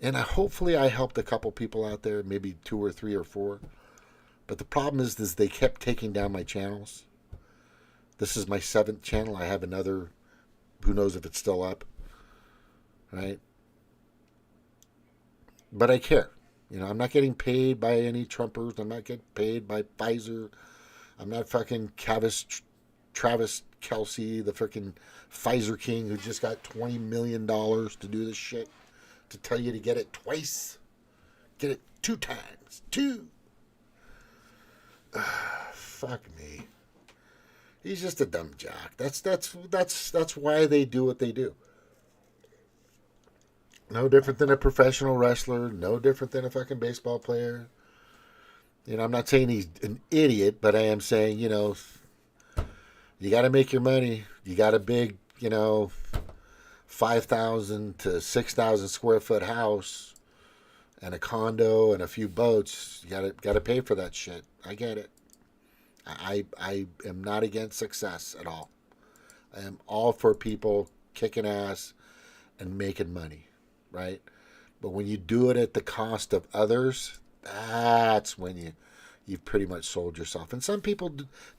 B: And hopefully I helped a couple people out there, maybe 2 or 3 or 4. But the problem is they kept taking down my channels. This is my 7th channel. I have another, who knows if it's still up. Right? But I care. I'm not getting paid by any Trumpers. I'm not getting paid by Pfizer. I'm not fucking Travis Kelce, the freaking Pfizer king who just got $20 million to do this shit. To tell you to get it twice. Get it 2 times. 2. Fuck me. He's just a dumb jock. That's why they do what they do. No different than a professional wrestler. No different than a fucking baseball player. I'm not saying he's an idiot, but I am saying, you got to make your money. You got a big, 5,000 to 6,000 square foot house and a condo and a few boats. You got to pay for that shit. I get it. I am not against success at all. I am all for people kicking ass and making money. Right? But when you do it at the cost of others, that's when you've pretty much sold yourself. And some people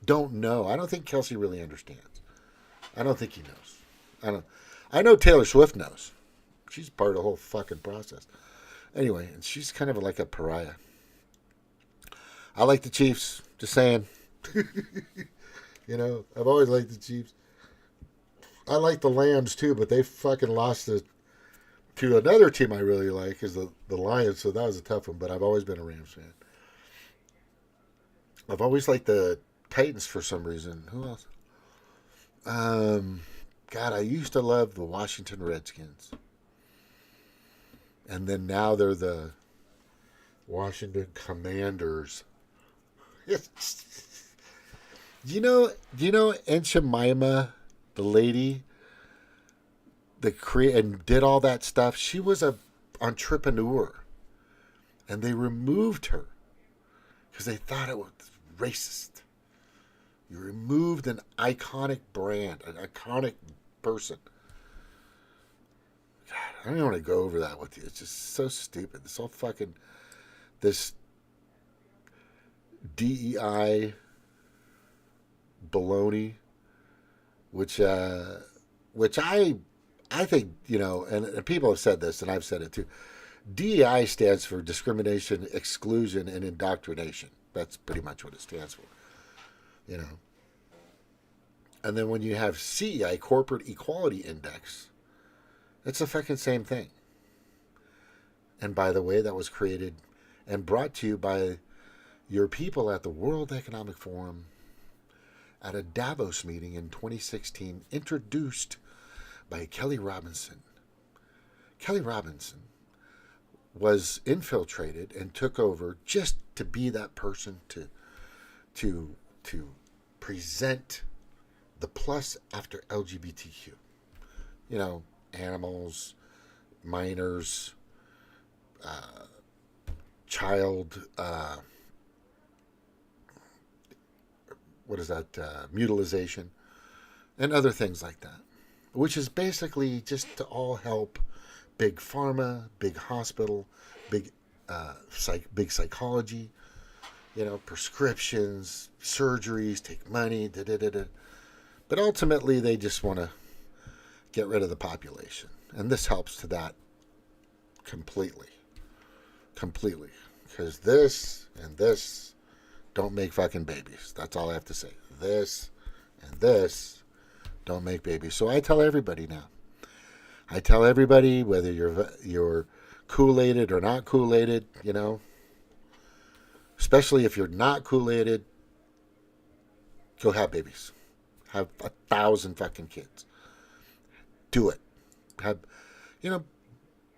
B: don't know. I don't think Kelsey really understands. I don't think he knows. I know Taylor Swift knows. She's part of the whole fucking process. Anyway, and she's kind of like a pariah. I like the Chiefs. Just saying. I've always liked the Chiefs. I like the Lambs too, but they fucking lost to another team I really like is the Lions, so that was a tough one, but I've always been a Rams fan. I've always liked the Titans for some reason. Who else? God, I used to love the Washington Redskins. And then now they're the Washington Commanders. Do you know Aunt Jemima, the lady that created and did all that stuff? She was a entrepreneur. And they removed her because they thought it was racist. You removed an iconic brand, an iconic person. God, I don't even want to go over that with you. It's just so stupid. This whole fucking, this DEI baloney, which I think, and people have said this, and I've said it too. DEI stands for discrimination, exclusion, and indoctrination. That's pretty much what it stands for. And then when you have CEI, Corporate Equality Index, it's the fucking same thing. And by the way, that was created and brought to you by your people at the World Economic Forum at a Davos meeting in 2016, introduced by Kelly Robinson. Kelly Robinson was infiltrated and took over just to be that person to present the plus after LGBTQ. Animals, minors, child, mutilization, and other things like that, which is basically just to all help big pharma, big hospital, big psychology, prescriptions, surgeries, take money, But ultimately, they just want to get rid of the population. And this helps to that completely. Completely. Because this and this don't make fucking babies. That's all I have to say. This and this don't make babies. So I tell everybody now. I tell everybody, whether you're Kool-Aided or not Kool-Aided, especially if you're not Kool-Aided, go have babies. Have 1,000 fucking kids. Do it.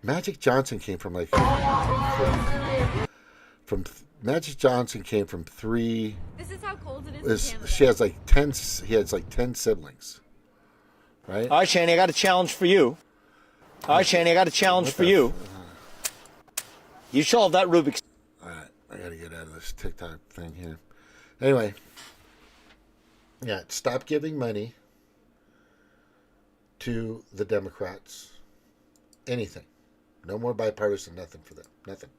B: Magic Johnson came from Magic Johnson came from 3.
F: This is how cold it is in Canada.
B: She has like 10. He has like 10 siblings. Right.
G: All right, Shani, I got a challenge for you. You solve that Rubik's.
B: All right, I gotta get out of this TikTok thing here. Anyway. Yeah, stop giving money to the Democrats. Anything. No more bipartisan, nothing for them. Nothing.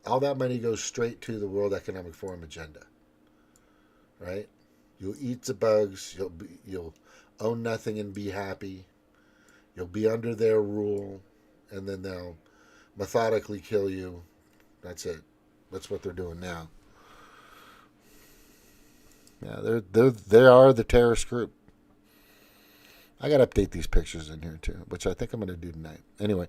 B: All that money goes straight to the World Economic Forum agenda. Right? You'll eat the bugs. You'll own nothing and be happy. You'll be under their rule, and then they'll methodically kill you. That's it. That's what they're doing now. Yeah, they are the terrorist group. I got to update these pictures in here too, which I think I'm going to do tonight. Anyway,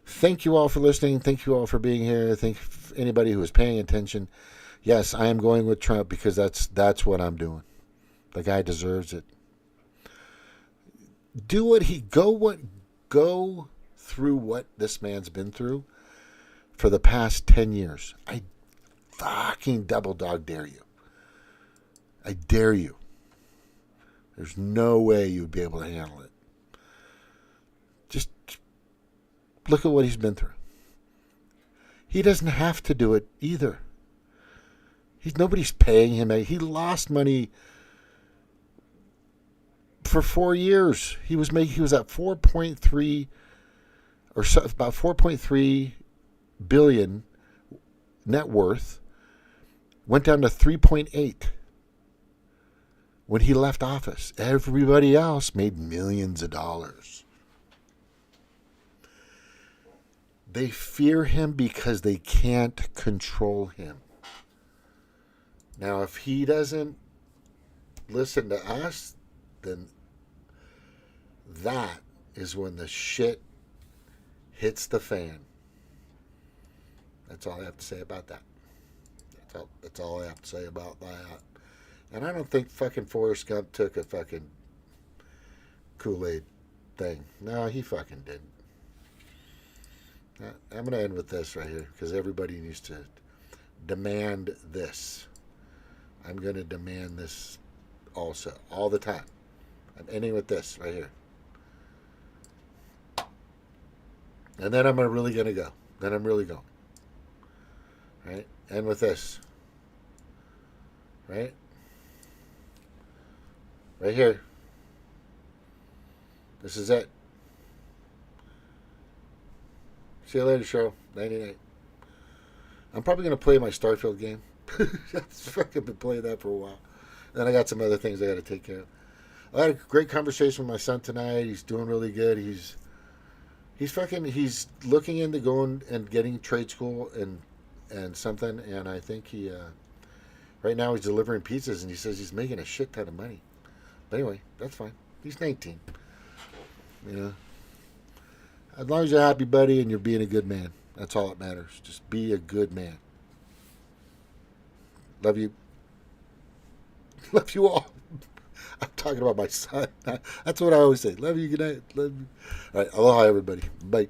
B: thank you all for listening. Thank you all for being here. Thank anybody who is paying attention. Yes, I am going with Trump because that's what I'm doing. The guy deserves it. Go through what this man's been through for the past 10 years. I fucking double dog dare you. I dare you. There's no way you'd be able to handle it. Just look at what he's been through. He doesn't have to do it either. Nobody's paying him. He lost money for 4 years. He was at 4.3 or so, about 4.3 billion net worth. Went down to 3.8. When he left office, everybody else made millions of dollars. They fear him because they can't control him. Now, if he doesn't listen to us, then that is when the shit hits the fan. That's all I have to say about that. That's all I have to say about that. And I don't think fucking Forrest Gump took a fucking Kool-Aid thing. No, he fucking didn't. I'm going to end with this right here because everybody needs to demand this. I'm going to demand this also, all the time. I'm ending with this right here. And then I'm really going to go. Then I'm really going. Right? End with this. Right? Right here. This is it. See you later, show. 99. I'm probably going to play my Starfield game. I've fucking been playing that for a while. Then I got some other things I got to take care of. I had a great conversation with my son tonight. He's doing really good. He's looking into going and getting trade school and something. And I think he right now he's delivering pizzas and he says he's making a shit ton of money. But anyway, that's fine. He's 19. You know, as long as you're happy, buddy, and you're being a good man, that's all that matters. Just be a good man. Love you. Love you all. I'm talking about my son. That's what I always say. Love you. Good night. Love you. All right. Aloha, everybody. Bye.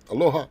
B: Aloha.